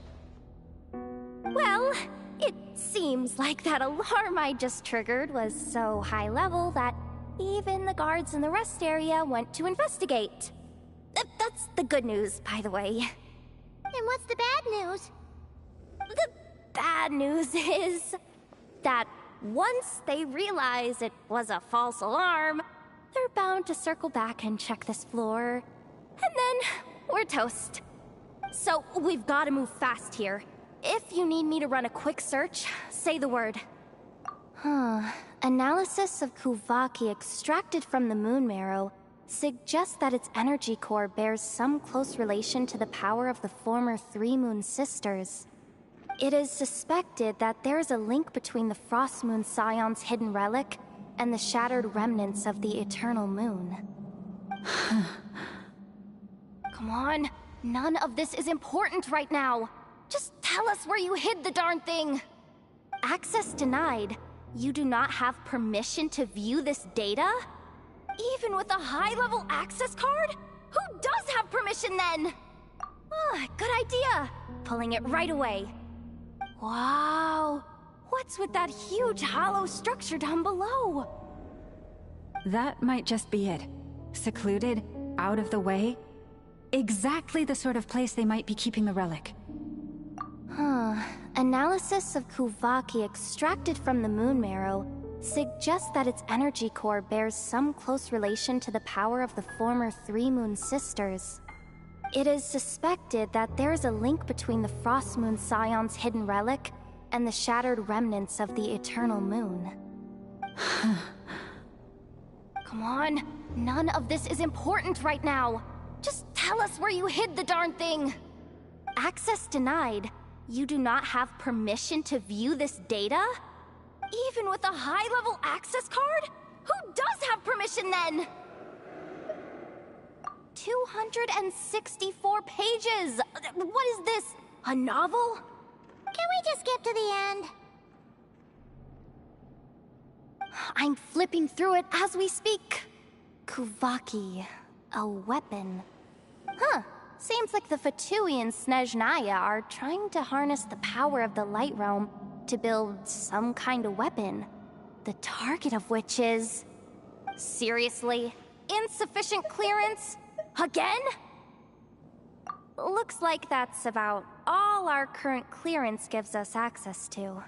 Well, it seems like that alarm I just triggered was so high level that even the guards in the rest area went to investigate. That's the good news, by the way. And what's the bad news? The bad news is that once they realize it was a false alarm, they're bound to circle back and check this floor. And then we're toast. So we've got to move fast here. If you need me to run a quick search, say the word. Analysis of Kuvaki extracted from the moon marrow suggests that its energy core bears some close relation to the power of the former Three Moon Sisters. It is suspected that there is a link between the Frost Moon Scion's hidden relic and the shattered remnants of the Eternal Moon. Come on, none of this is important right now. Just tell us where you hid the darn thing. Access denied. You do not have permission to view this data? Even with a high-level access card? Who does have permission then? Good idea. Pulling it right away. Wow. What's with that huge hollow structure down below? That might just be it. Secluded, out of the way. Exactly the sort of place they might be keeping the relic. Analysis of Kuvaki extracted from the moon marrow suggests that its energy core bears some close relation to the power of the former Three Moon Sisters. It is suspected that there is a link between the Frost Moon Scion's hidden relic and the shattered remnants of the Eternal Moon. Come on, none of this is important right now. Just tell us where you hid the darn thing. Access denied. You do not have permission to view this data? Even with a high-level access card? Who does have permission then? 264 pages! What is this? A novel? Can we just skip to the end? I'm flipping through it as we speak. Kuvaki, a weapon. Seems like the Fatui and Snezhnaya are trying to harness the power of the Light Realm to build some kind of weapon. The target of which is... Seriously? Insufficient clearance? Again? Looks like that's about all our current clearance gives us access to.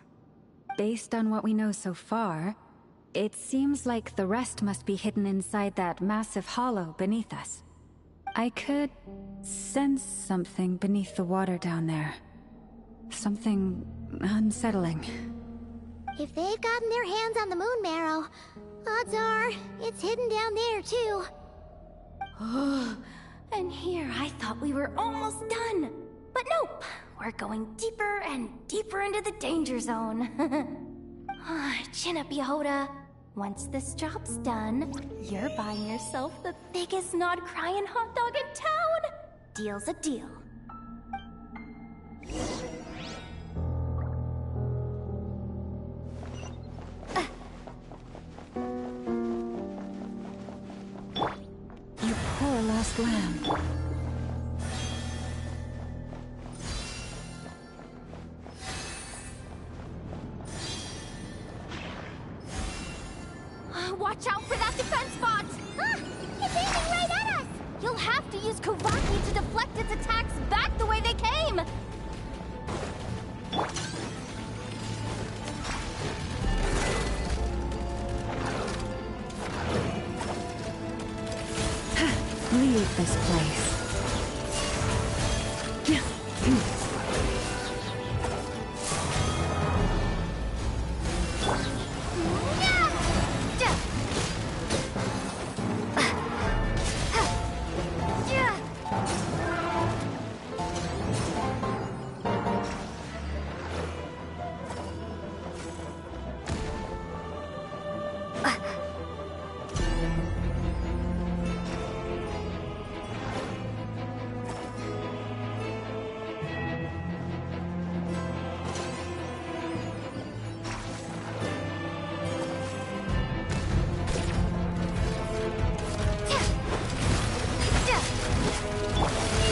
Based on what we know so far, it seems like the rest must be hidden inside that massive hollow beneath us. I could sense something beneath the water down there. Something unsettling. If they've gotten their hands on the moon marrow, odds are it's hidden down there too. And here I thought we were almost done. But nope, we're going deeper and deeper into the danger zone. Chin up, Yehoda. Once this job's done, you're buying yourself the biggest nod-crying hot dog in town! Deal's a deal. You poor lost lamb. Watch out for that defense bot! Ah! It's aiming right at us! You'll have to use Kavaki to deflect its attacks back the way they came! Leave this place.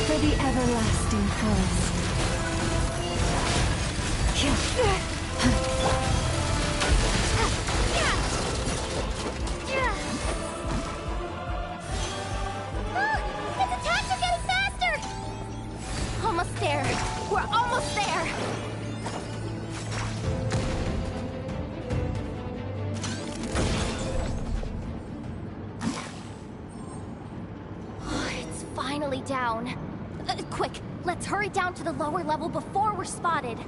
For the everlasting forest. Its attacks are getting faster! Almost there! We're almost there! It's finally down. Quick, let's hurry down to the lower level before we're spotted.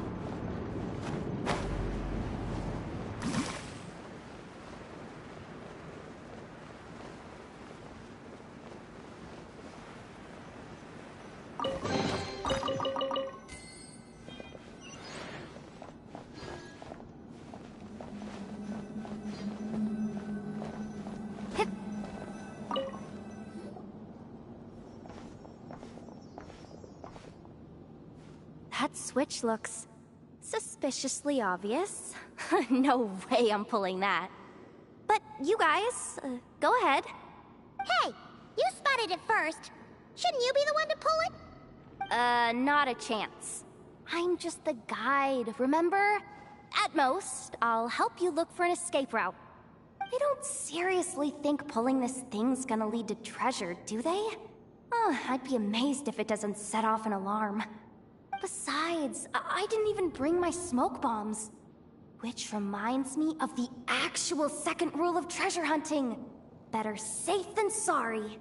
That switch looks suspiciously obvious. No way I'm pulling that. But you guys, go ahead. Hey, you spotted it first. Shouldn't you be the one to pull it? Not a chance. I'm just the guide, remember? At most, I'll help you look for an escape route. They don't seriously think pulling this thing's gonna lead to treasure, do they? I'd be amazed if it doesn't set off an alarm. Besides, I didn't even bring my smoke bombs. Which reminds me of the actual second rule of treasure hunting. Better safe than sorry.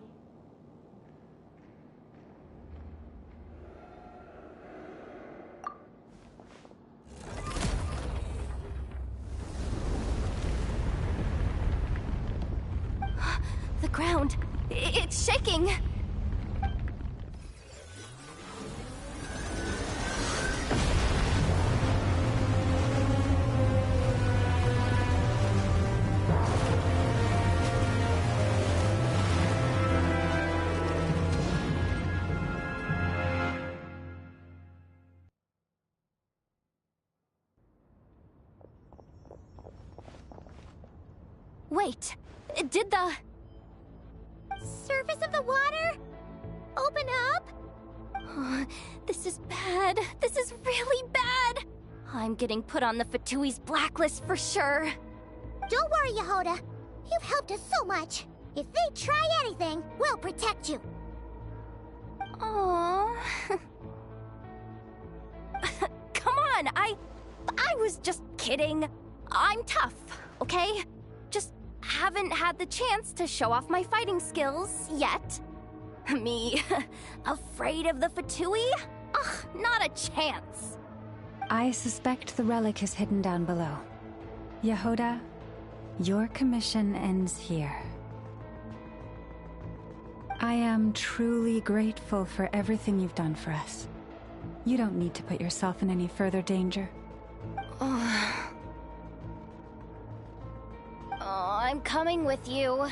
The ground, it's shaking. Wait, did the Surface of the water? Open up? This is bad. This is really bad. I'm getting put on the Fatui's blacklist for sure. Don't worry, Yehoda. You've helped us so much. If they try anything, we'll protect you. Aww. Come on, I was just kidding. I'm tough, okay? Just haven't had the chance to show off my fighting skills yet. Me, afraid of the Fatui? Ugh, not a chance. I suspect the relic is hidden down below. Yehoda, your commission ends here. I am truly grateful for everything you've done for us. You don't need to put yourself in any further danger. Oh, I'm coming with you.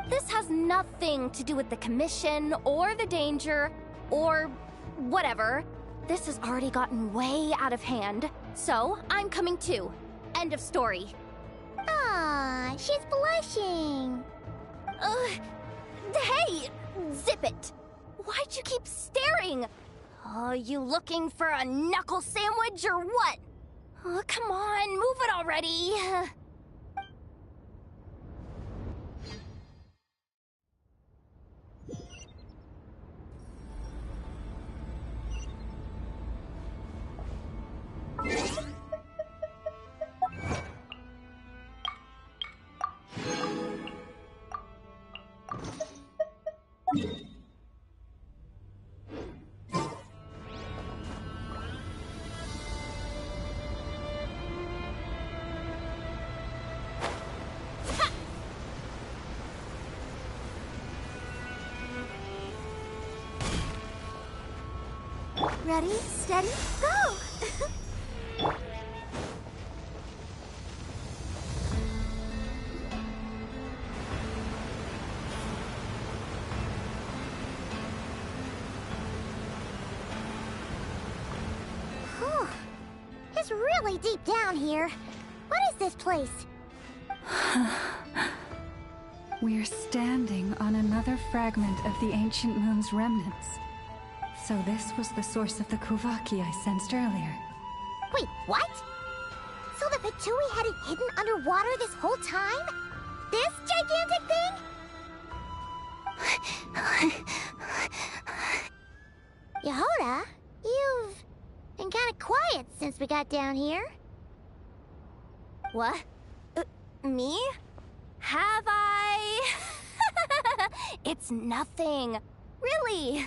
This has nothing to do with the commission, or the danger, or whatever. This has already gotten way out of hand, so I'm coming too. End of story. Ah, she's blushing. Hey! Zip it! Why'd you keep staring? Oh, you looking for a knuckle sandwich or what? Oh, come on, move it already. Ready, steady, go! Whew. It's really deep down here. What is this place? We're standing on another fragment of the ancient moon's remnants. So this was the source of the Kuvaki I sensed earlier. Wait, what? So the Fatui had it hidden underwater this whole time? This gigantic thing? Yehoda, you've been kind of quiet since we got down here. What? Me? Have I? It's nothing. Really.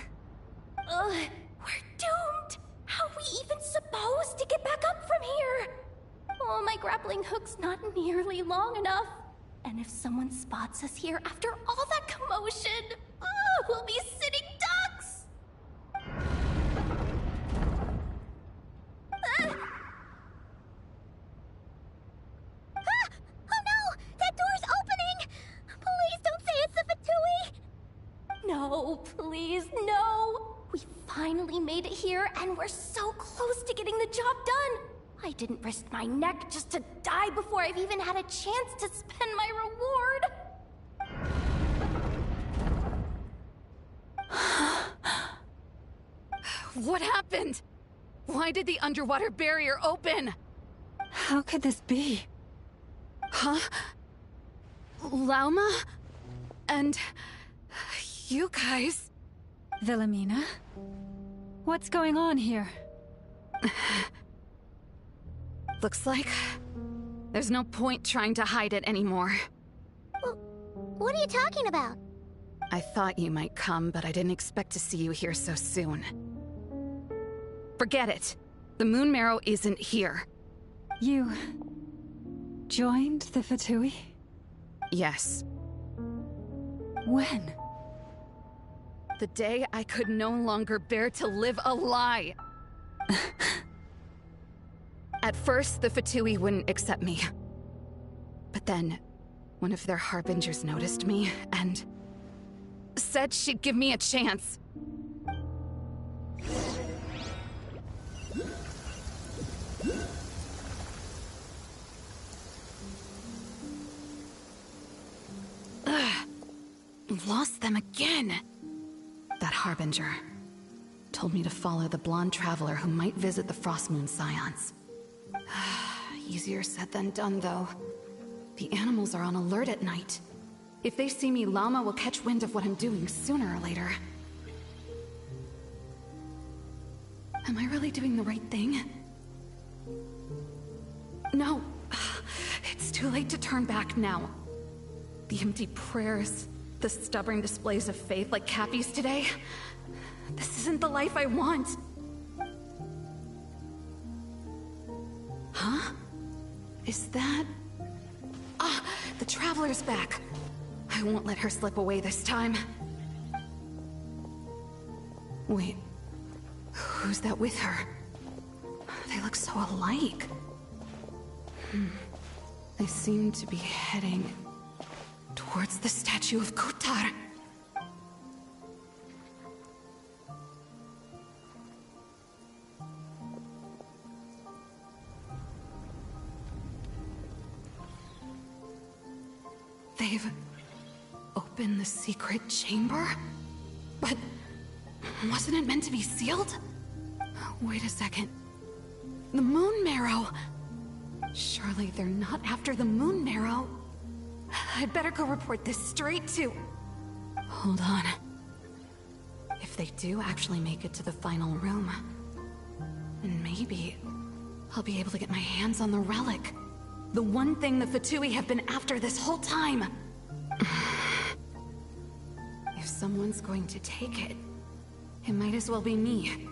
We're doomed! How are we even supposed to get back up from here? Oh, my grappling hook's not nearly long enough. And if someone spots us here after all that commotion, we'll be sitting ducks! Oh no! That door's opening! Please don't say it's the Fatui! No, please, no! We finally made it here, and we're so close to getting the job done! I didn't risk my neck just to die before I've even had a chance to spend my reward! What happened? Why did the underwater barrier open? How could this be? Huh? Lauma? And... you guys... Wilhelmina? What's going on here? Looks like... there's no point trying to hide it anymore. What are you talking about? I thought you might come, but I didn't expect to see you here so soon. Forget it. The Moon Marrow isn't here. You... joined the Fatui? Yes. When? The day I could no longer bear to live a lie. At first, the Fatui wouldn't accept me. But then, one of their harbingers noticed me, and... said she'd give me a chance. Ugh. Lost them again. That harbinger told me to follow the blonde traveler who might visit the Frostmoon Scions. Easier said than done, though. The animals are on alert at night. If they see me, Llama will catch wind of what I'm doing sooner or later. Am I really doing the right thing? No. It's too late to turn back now. The empty prayers, the stubborn displays of faith like Cappy's today. This isn't the life I want. Huh? Is that... Ah, the Traveler's back. I won't let her slip away this time. Wait, who's that with her? They look so alike. They seem to be heading towards the statue of Kotar. They've opened the secret chamber? But wasn't it meant to be sealed? Wait a second. The Moon Marrow! Surely they're not after the Moon Marrow. I'd better go report this straight to... Hold on. If they do actually make it to the final room, then maybe I'll be able to get my hands on the relic. The one thing the Fatui have been after this whole time. If someone's going to take it, it might as well be me.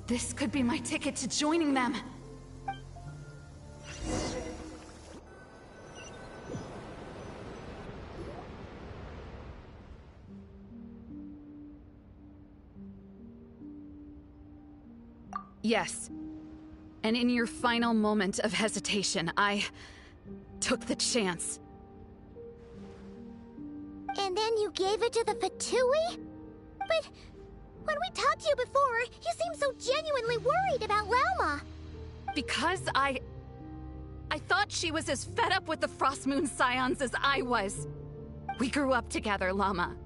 This could be my ticket to joining them. Yes. And in your final moment of hesitation, I took the chance. And then you gave it to the Fatui? But when we talked to you before, you seemed so genuinely worried about Lauma. Because I thought she was as fed up with the Frost Moon Scions as I was. We grew up together, Llama.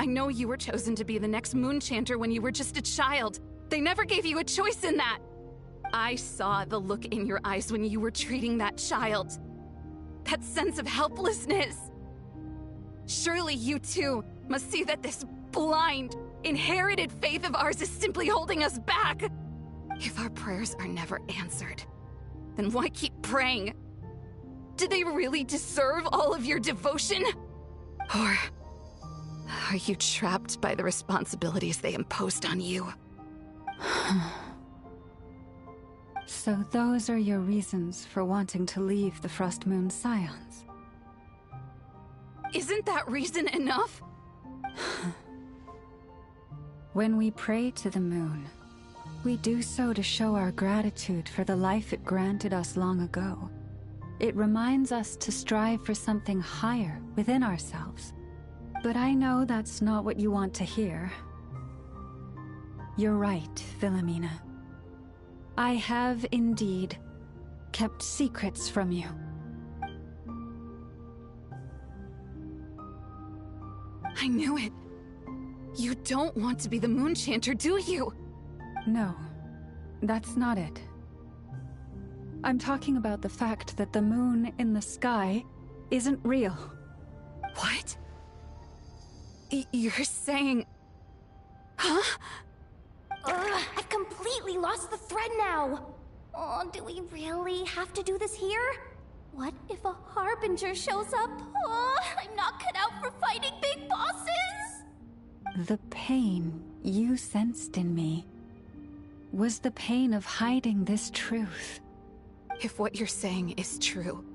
I know you were chosen to be the next Moon Chanter when you were just a child. They never gave you a choice in that. I saw the look in your eyes when you were treating that child. That sense of helplessness. Surely you too must see that this blind, inherited faith of ours is simply holding us back. If our prayers are never answered, then why keep praying? Do they really deserve all of your devotion? Or are you trapped by the responsibilities they imposed on you? So those are your reasons for wanting to leave the Frost Moon Scions? Isn't that reason enough? When we pray to the moon, we do so to show our gratitude for the life it granted us long ago. It reminds us to strive for something higher within ourselves. But I know that's not what you want to hear. You're right, Philomena. I have indeed kept secrets from you. I knew it. You don't want to be the Moon Chanter, do you? No, that's not it. I'm talking about the fact that the moon in the sky isn't real. What? You're saying... Huh? I've completely lost the thread now. Oh, do we really have to do this here? What if a Harbinger shows up? Oh, I'm not cut out for fighting big bosses! The pain you sensed in me was the pain of hiding this truth. If what you're saying is true,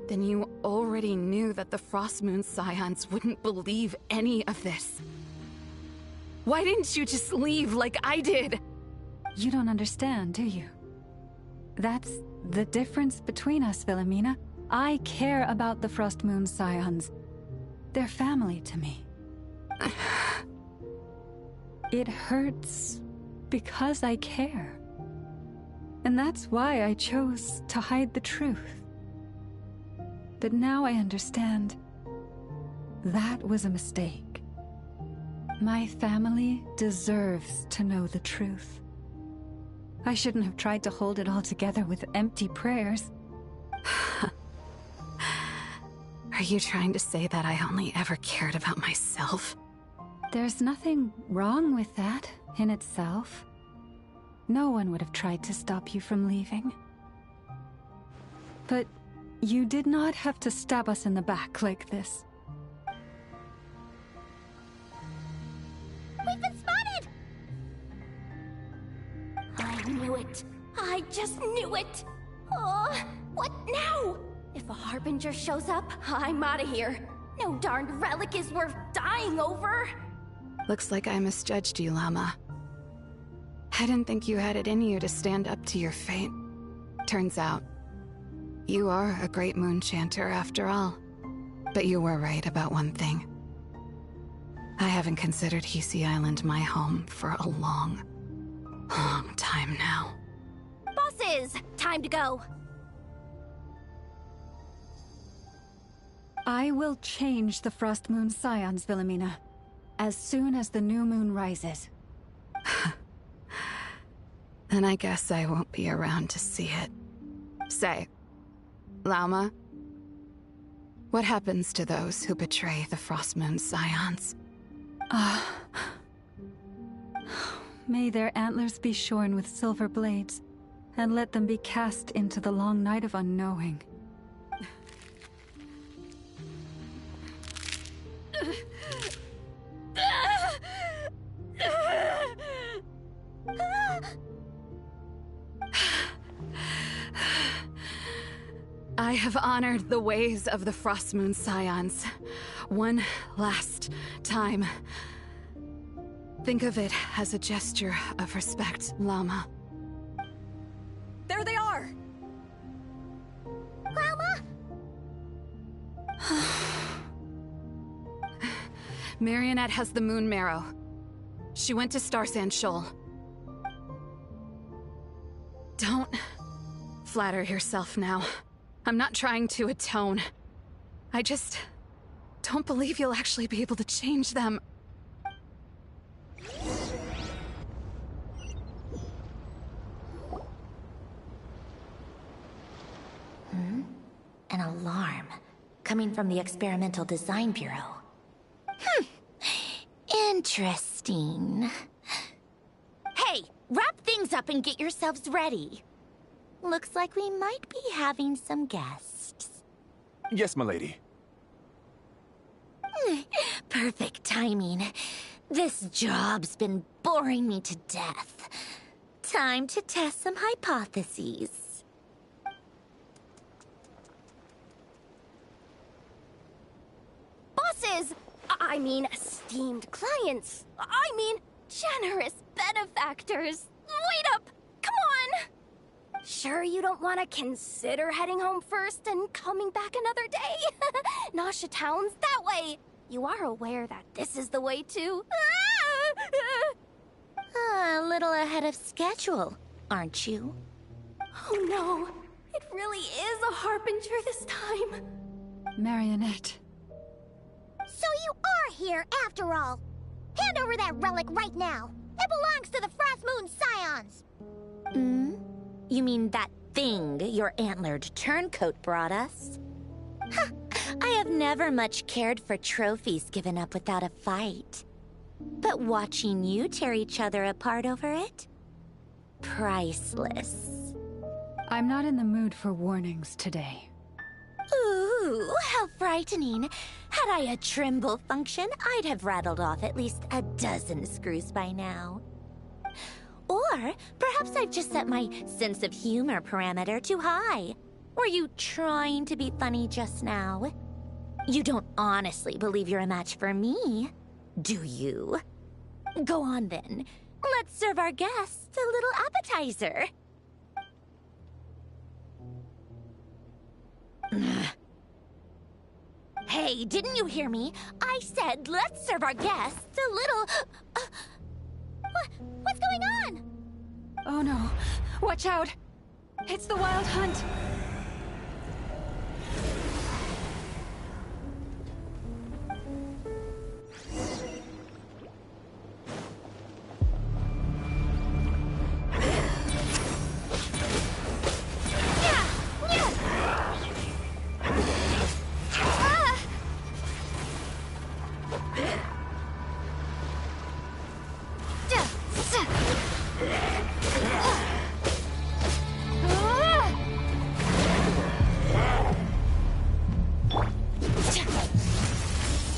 then you already knew that the Frost Moon Scions wouldn't believe any of this. Why didn't you just leave like I did? You don't understand, do you? That's the difference between us, Philomena. I care about the Frost Moon Scions. They're family to me. It hurts because I care. And that's why I chose to hide the truth. But now I understand. That was a mistake. My family deserves to know the truth. I shouldn't have tried to hold it all together with empty prayers. Are you trying to say that I only ever cared about myself? There's nothing wrong with that in itself. No one would have tried to stop you from leaving. But you did not have to stab us in the back like this. We've been spotted! I knew it. I just knew it. Oh, what now? If a Harbinger shows up, I'm out of here. No darned relic is worth dying over. Looks like I misjudged you, Llama. I didn't think you had it in you to stand up to your fate. Turns out, You are a great moon chanter after all. But you were right about one thing. I haven't considered Hisi Island my home for a long, long time now. Bosses! Time to go! I will change the Frost Moon Scions, Wilhelmina, as soon as the new moon rises. Then I guess I won't be around to see it. Say, Lauma, what happens to those who betray the Frost Moon Scions? May their antlers be shorn with silver blades, and let them be cast into the long night of unknowing. I have honored the ways of the Frost Moon Scions one last time. Think of it as a gesture of respect, Llama. There they are! Grandma? Marionette has the Moon Marrow. She went to Star Sand Shoal. Don't flatter yourself now. I'm not trying to atone. I just don't believe you'll actually be able to change them. An alarm coming from the Experimental Design Bureau. Interesting. Hey, wrap things up and get yourselves ready. Looks like we might be having some guests. Yes, milady. Perfect timing. This job's been boring me to death. Time to test some hypotheses. Bosses! I mean, esteemed clients. I mean, generous benefactors. Wait up! Come on! Sure you don't want to consider heading home first and coming back another day? Nasha Town's that way. You are aware that this is the way too. A little ahead of schedule, aren't you? Oh no, it really is a harbinger this time. Marionette. So you are here after all. Hand over that relic right now. It belongs to the Frost Moon Scions. You mean that thing your antlered turncoat brought us? I have never much cared for trophies given up without a fight. But watching you tear each other apart over it? Priceless. I'm not in the mood for warnings today. Ooh, how frightening. Had I a Trimble function, I'd have rattled off at least a dozen screws by now. Or perhaps I've just set my sense of humor parameter too high. Were you trying to be funny just now? You don't honestly believe you're a match for me, do you? Go on then. Let's serve our guests a little appetizer. Hey, didn't you hear me? I said let's serve our guests a little... What's going on? Oh no. Watch out! It's the Wild Hunt!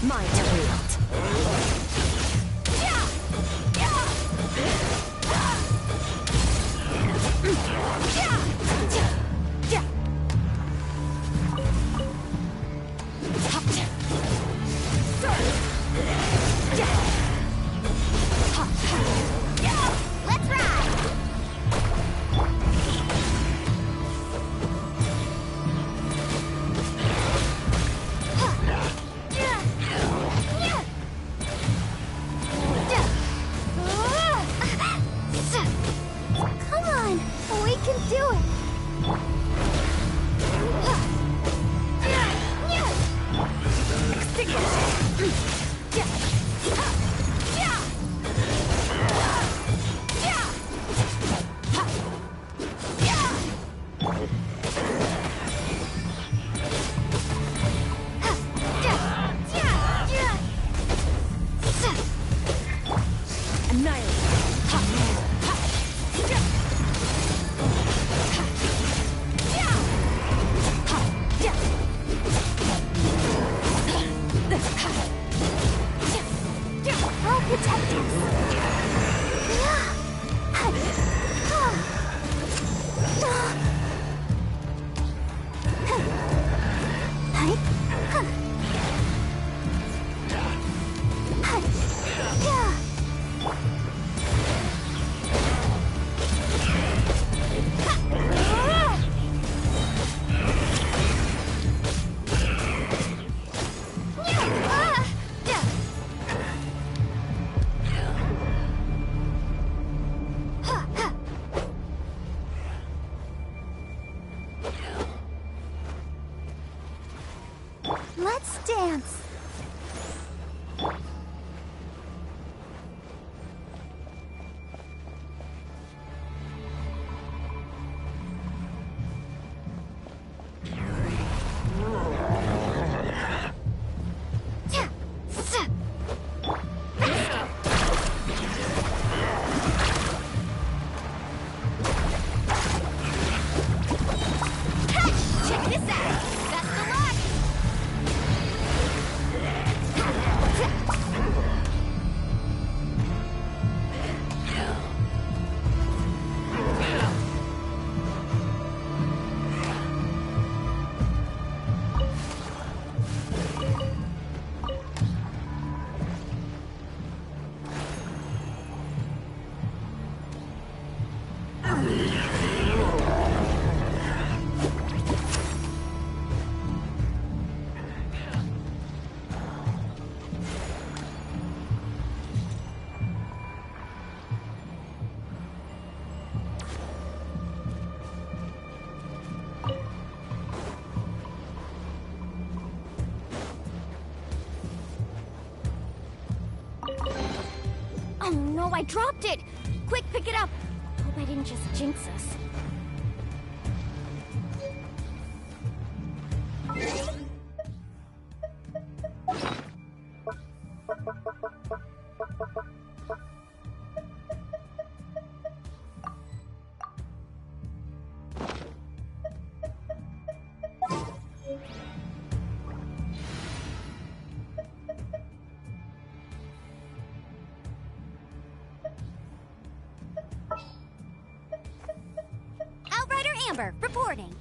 Mine to wield. Let's ride! dance. Check this out! Best of luck! Oh no, I dropped it! Quick, pick it up! Hope I didn't just jinx us. Outrider Amber, reporting.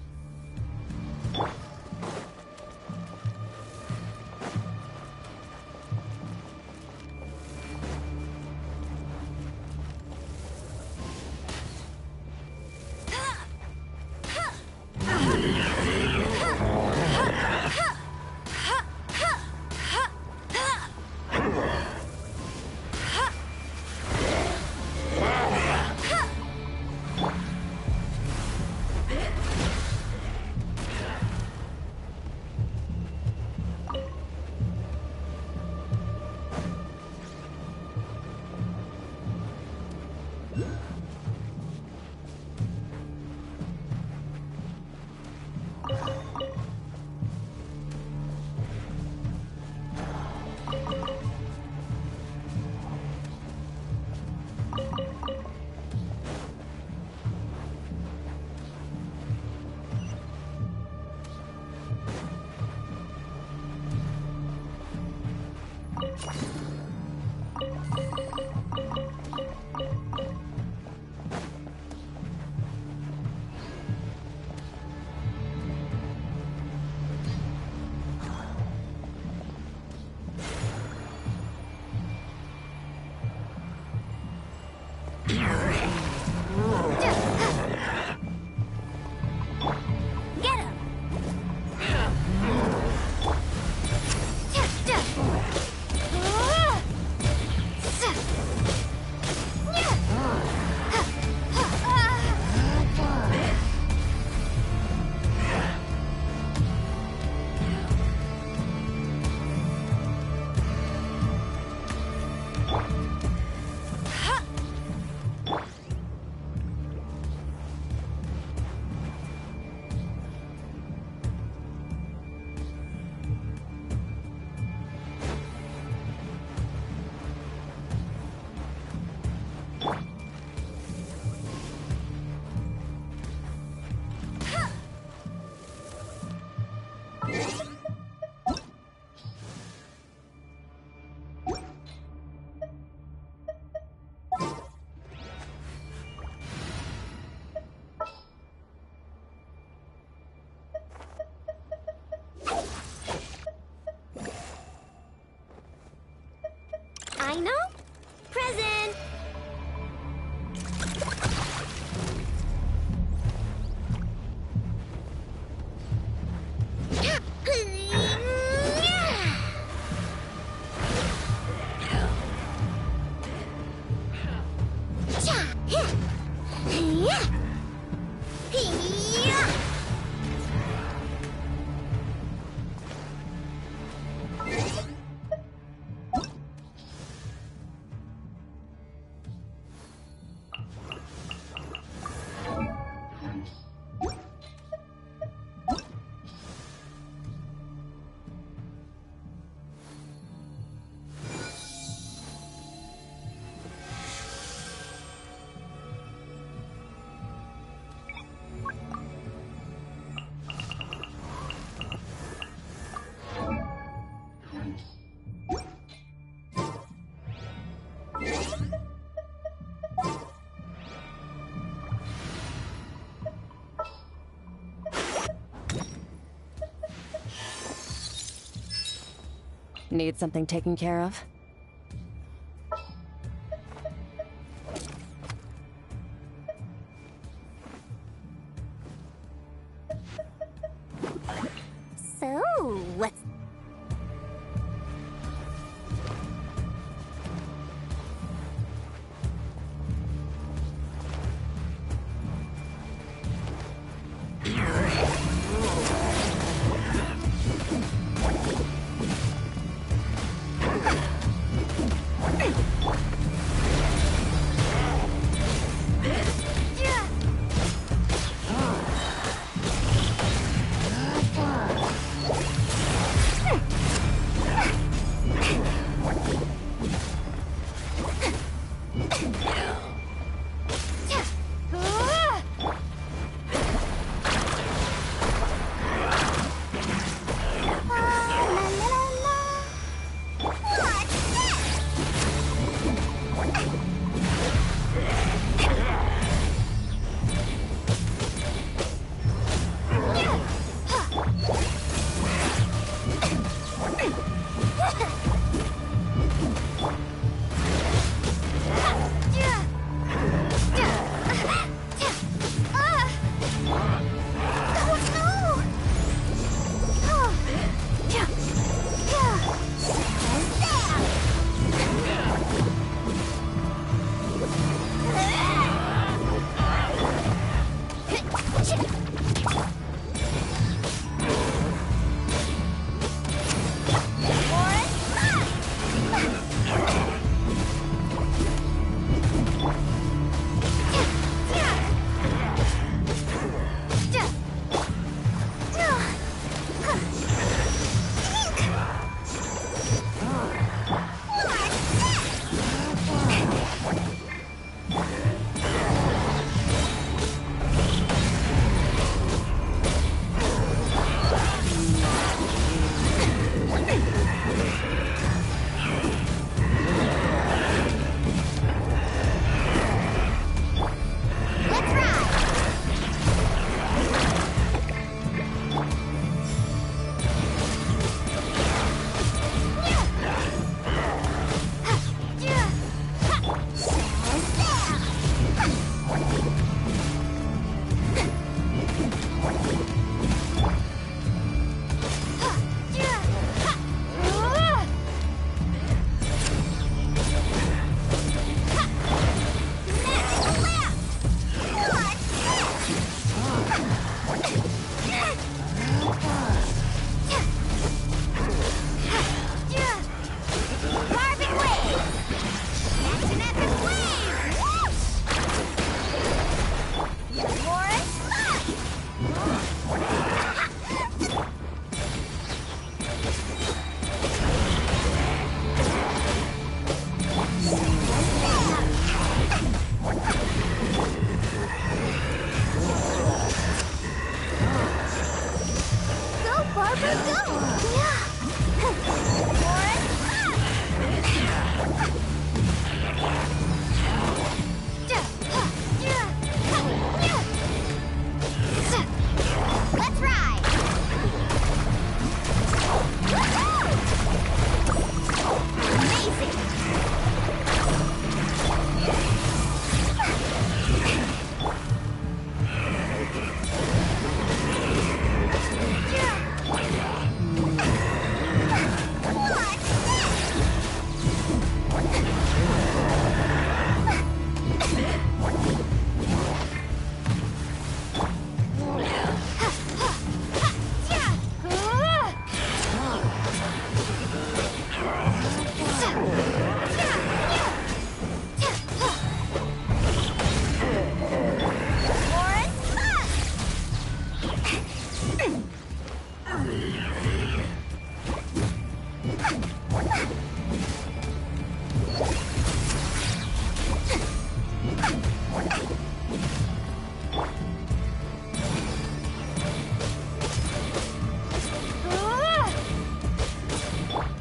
Need something taken care of? So, what's...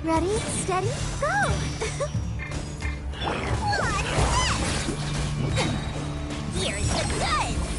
Ready, steady, go! Here's the goods!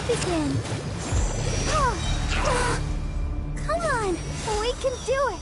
begin. Come on, we can do it.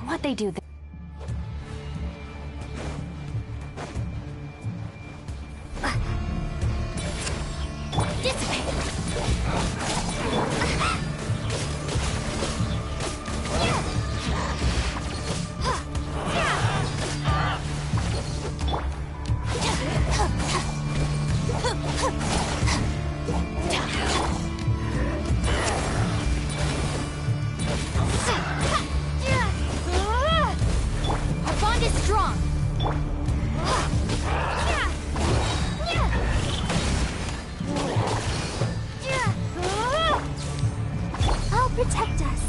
What they do there? Protect us.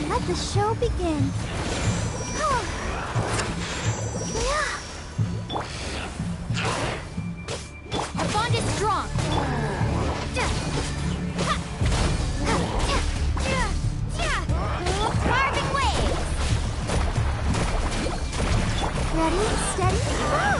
Let the show begin. Our bond is strong. Carving waves. Ready, steady, go!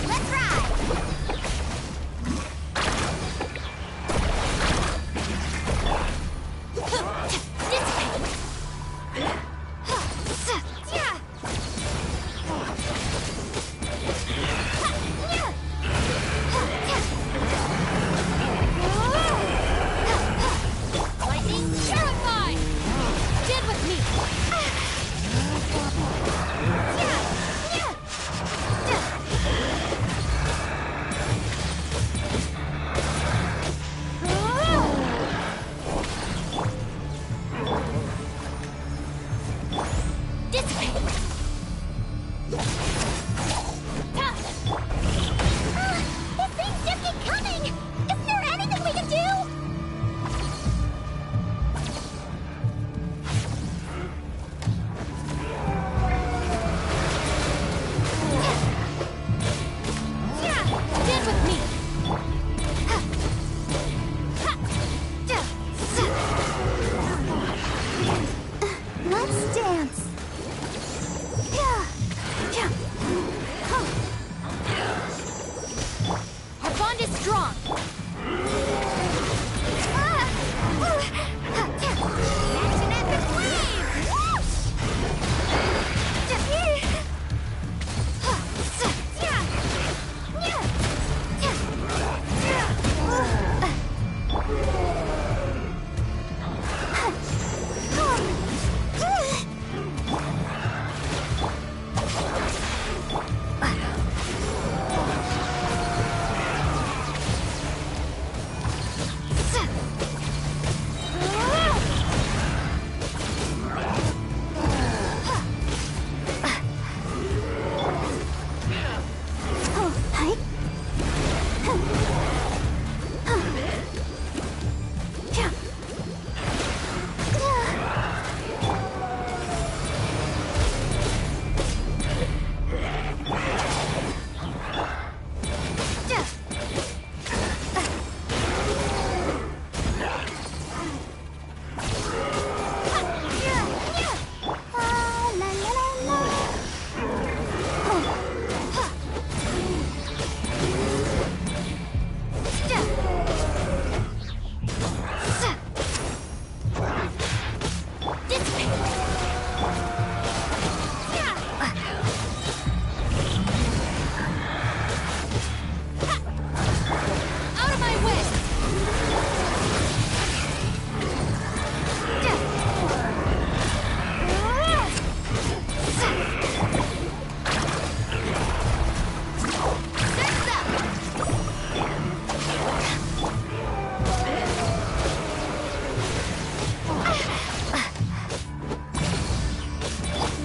Let's ride! Let's dance. Our bond is strong. That's an epic wave!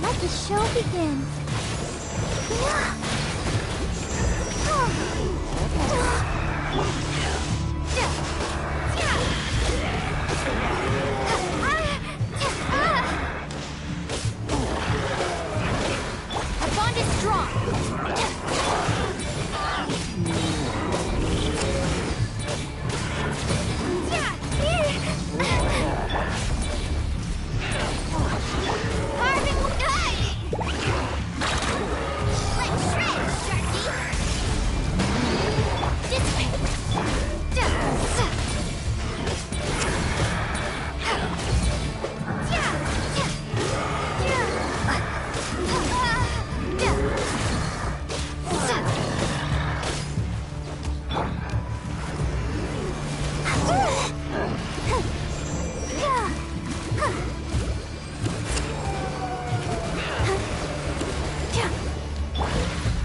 Let the show begin. Our bond is strong.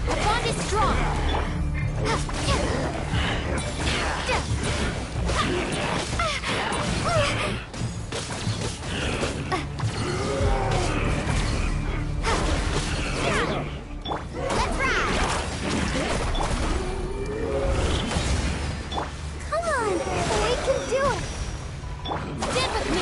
Our bond is strong. Let's ride! Come on, we can do it! Stand with me.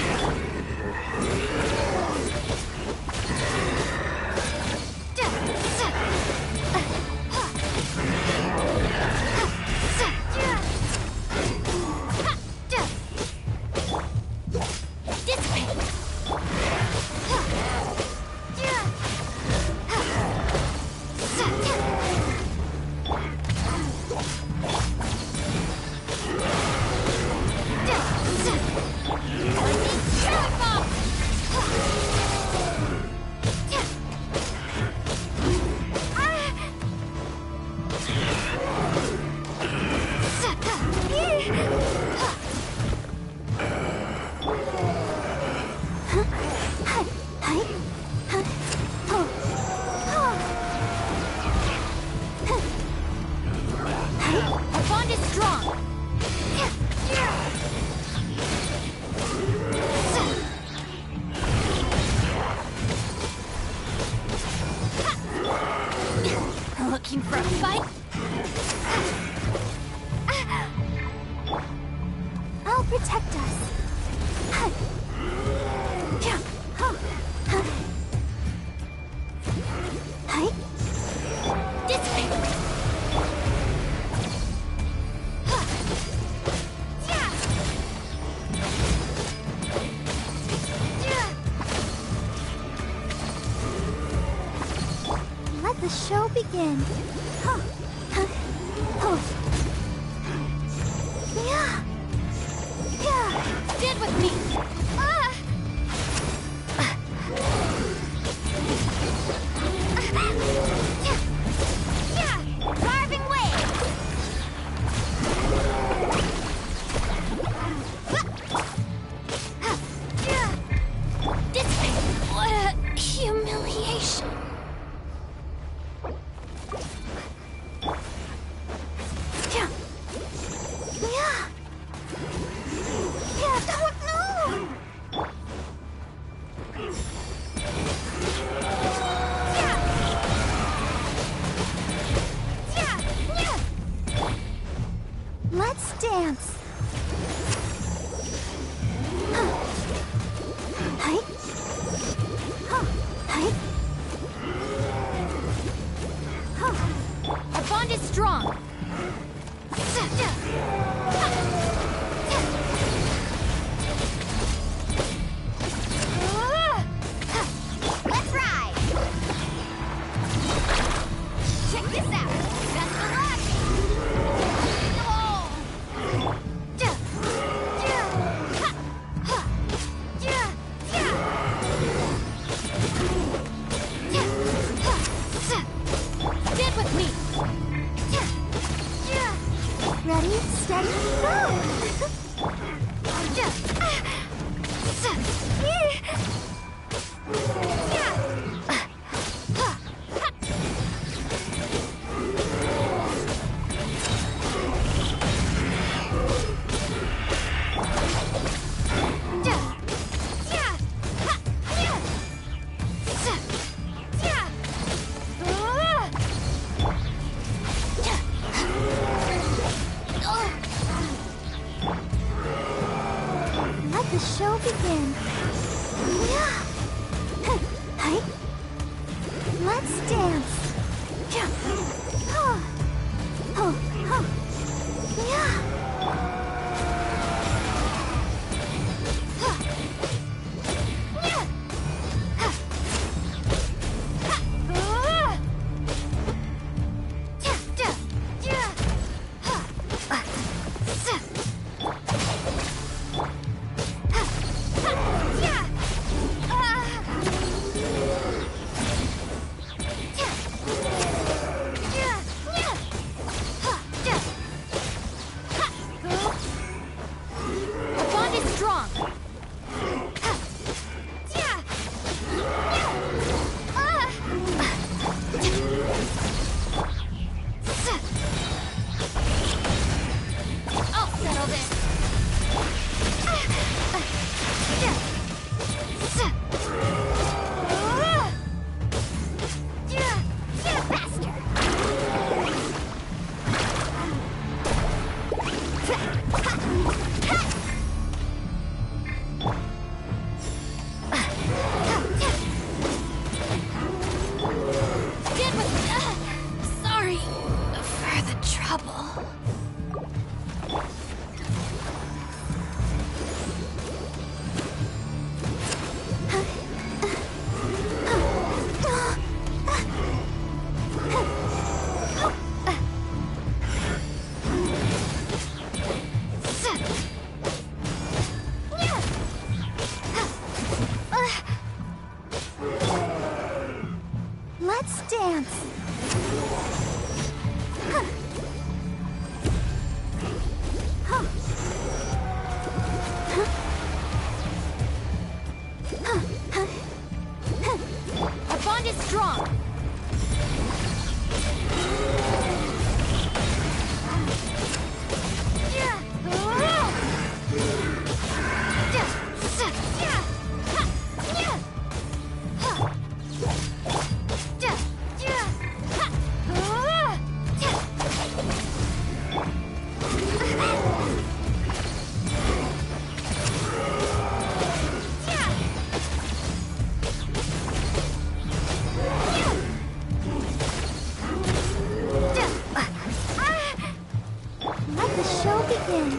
Our bond is strong. Looking for a fight? I'll protect us. Dissipate. begin. Huh. Huh. Oh. Yeah. Yeah. Stand with me! Ah! Carving wave! What a humiliation! Let's dance. Hi. Hi. Our bond is strong! Let's ride. Check this out. Best of luck. Stand with me! Ready, steady, go! Let the show begin. Hi. Let's dance. Our bond is strong! I'll settle this! Stand with me! Sorry for the trouble. Let's dance. Our bond is strong! Let the show begin.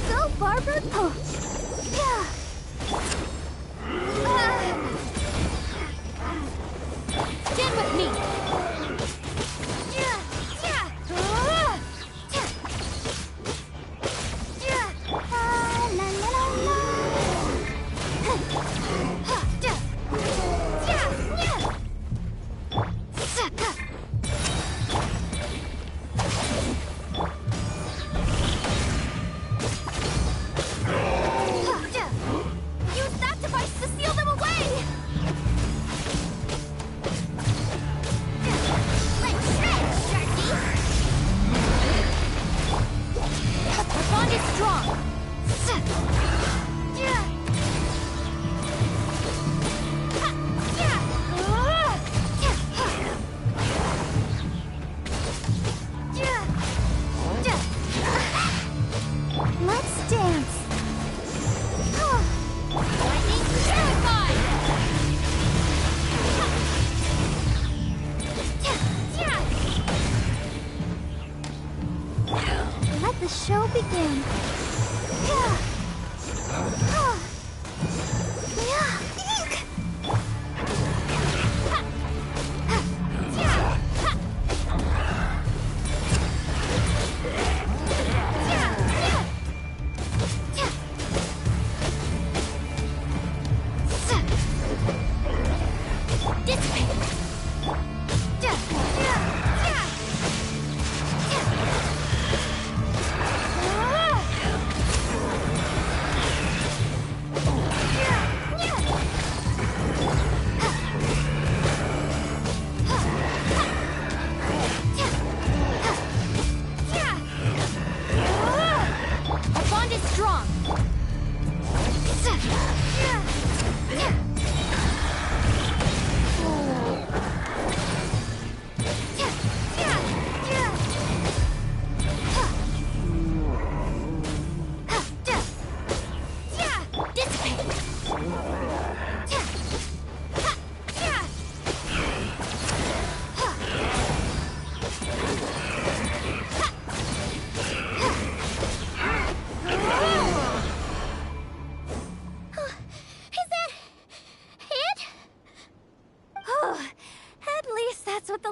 Go, Barbara. Yeah. let the show begin. Yeah.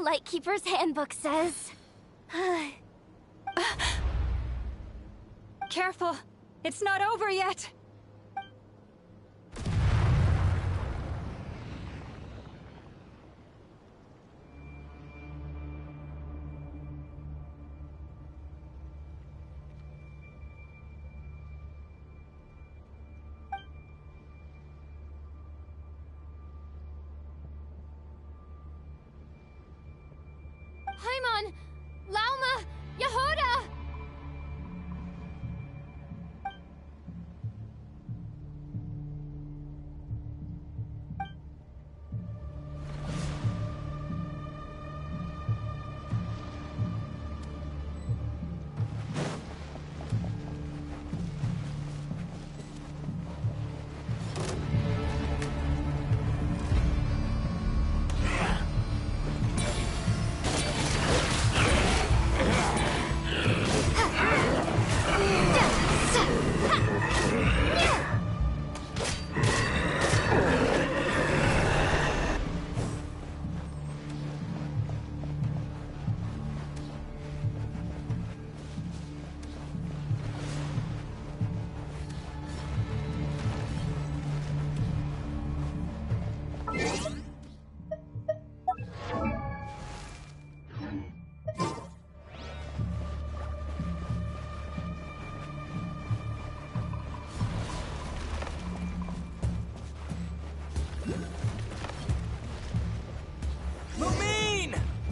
Lightkeeper's handbook says. Careful! It's not over yet! Paimon! Lauma! Yehoda!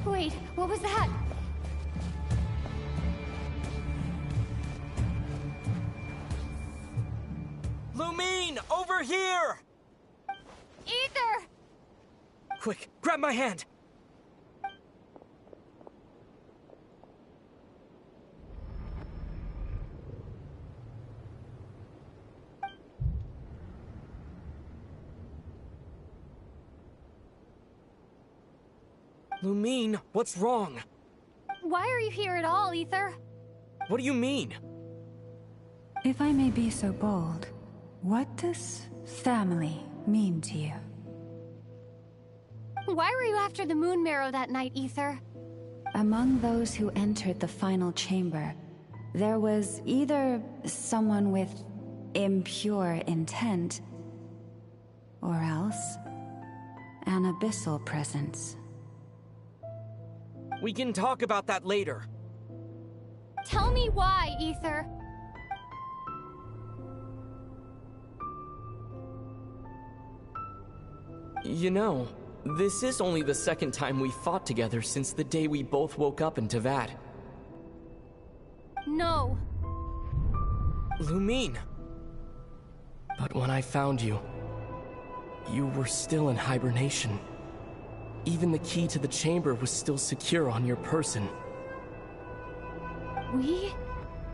Wait, what was that? Lumine, over here! Ether! Quick, grab my hand! Lumine, what's wrong? Why are you here at all, Ether? What do you mean? If I may be so bold, what does family mean to you? Why were you after the Moon Marrow that night, Ether? Among those who entered the final chamber, there was either someone with impure intent, or else an abyssal presence. We can talk about that later. Tell me why, Ether. You know, this is only the second time we fought together since the day we both woke up in Teyvat. No. Lumine. But when I found you, you were still in hibernation. Even the key to the chamber was still secure on your person. We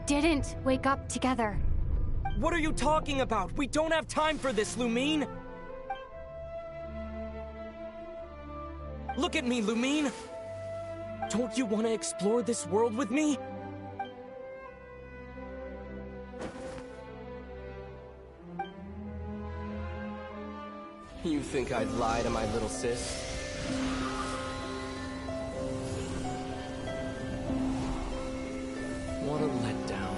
didn't wake up together. What are you talking about? We don't have time for this, Lumine! Look at me, Lumine! Don't you want to explore this world with me? You think I'd lie to my little sis? What a letdown.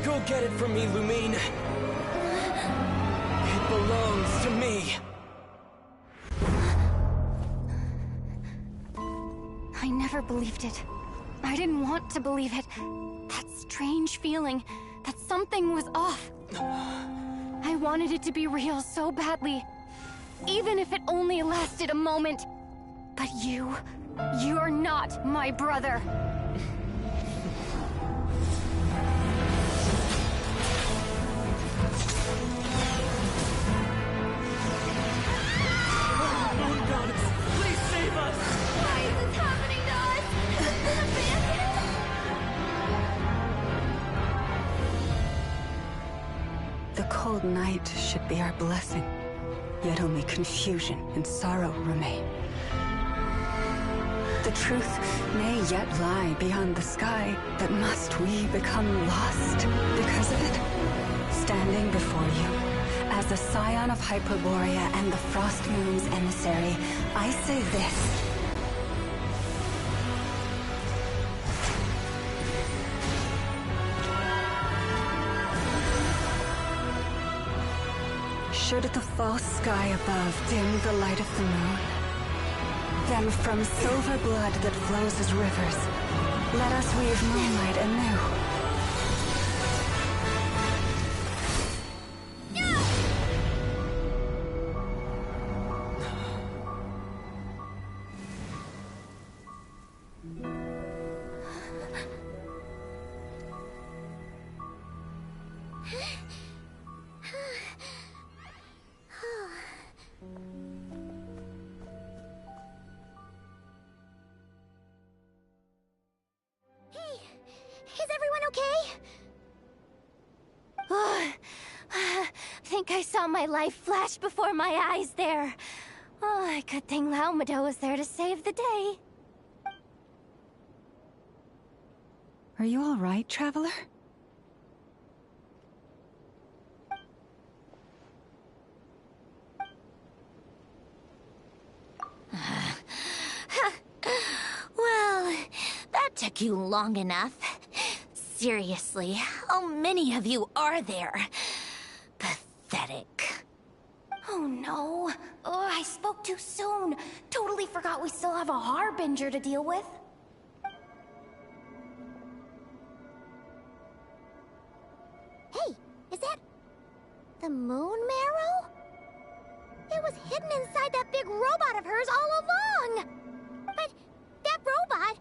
Go get it from me, Lumine. It belongs to me. I never believed it. I didn't want to believe it. That strange feeling that something was off. I wanted it to be real so badly. Even if it only lasted a moment. But you're not my brother. Moon Goddess, please save us! Why is this happening to us? Abandoned? The cold night should be our blessing, yet only confusion and sorrow remain. The truth may yet lie beyond the sky, but must we become lost because of it? Standing before you, as a scion of Hyperborea and the Frost Moon's emissary, I say this. Should the false sky above dim the light of the moon, then from silver blood that flows as rivers, let us weave moonlight anew. Is everyone okay? I think I saw my life flash before my eyes there. Oh, good thing Laumado was there to save the day. Are you all right, Traveler? Well, that took you long enough. Seriously, how many of you are there? Pathetic. Oh no. Oh, I spoke too soon. Totally forgot we still have a Harbinger to deal with. Hey, is that the moon marrow? It was hidden inside that big robot of hers all along. But that robot...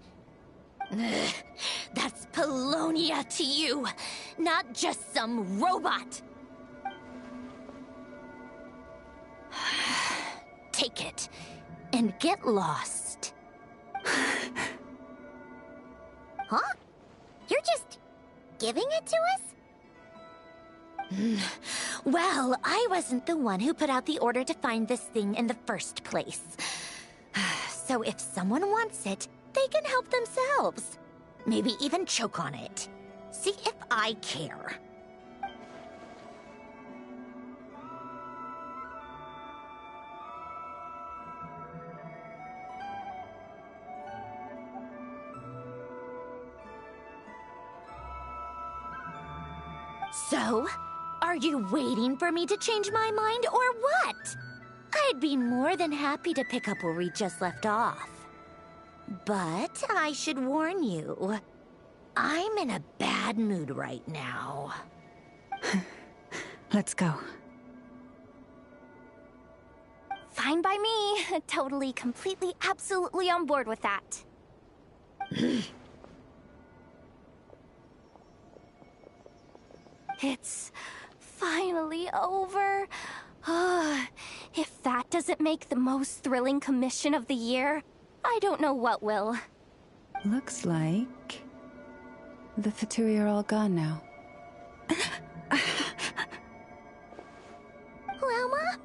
That's Polonia to you, not just some robot. Take it and get lost. Huh? You're just giving it to us? Well, I wasn't the one who put out the order to find this thing in the first place. So if someone wants it, they can help themselves. Maybe even choke on it. See if I care. So, are you waiting for me to change my mind or what? I'd be more than happy to pick up where we just left off. But I should warn you, I'm in a bad mood right now. Let's go. Fine by me. Totally, completely, absolutely on board with that. It's finally over. If that doesn't make the most thrilling commission of the year, I don't know what will. Looks like the Fatui are all gone now. Lauma?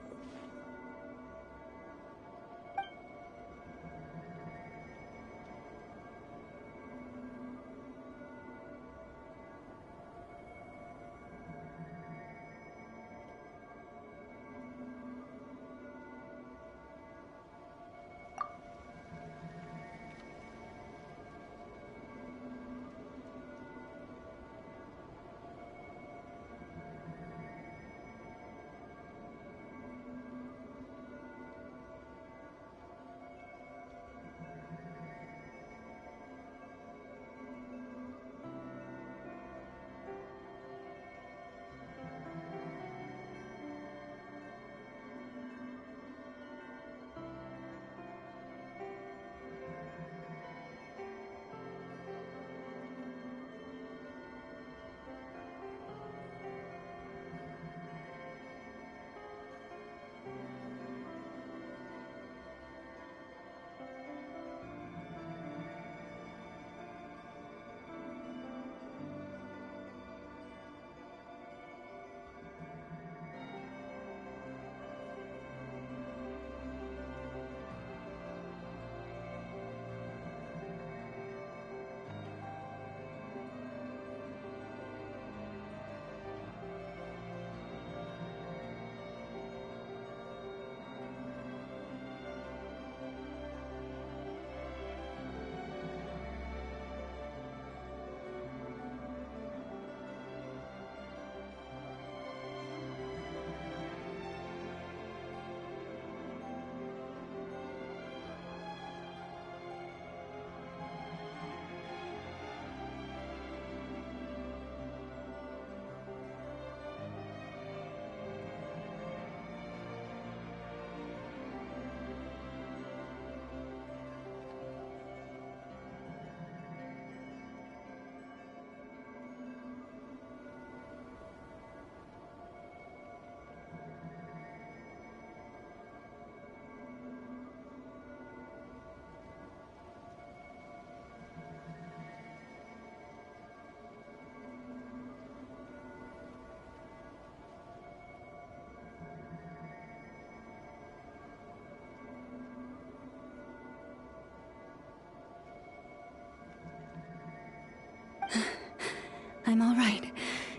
I'm all right.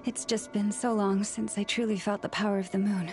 It's just been so long since I truly felt the power of the moon.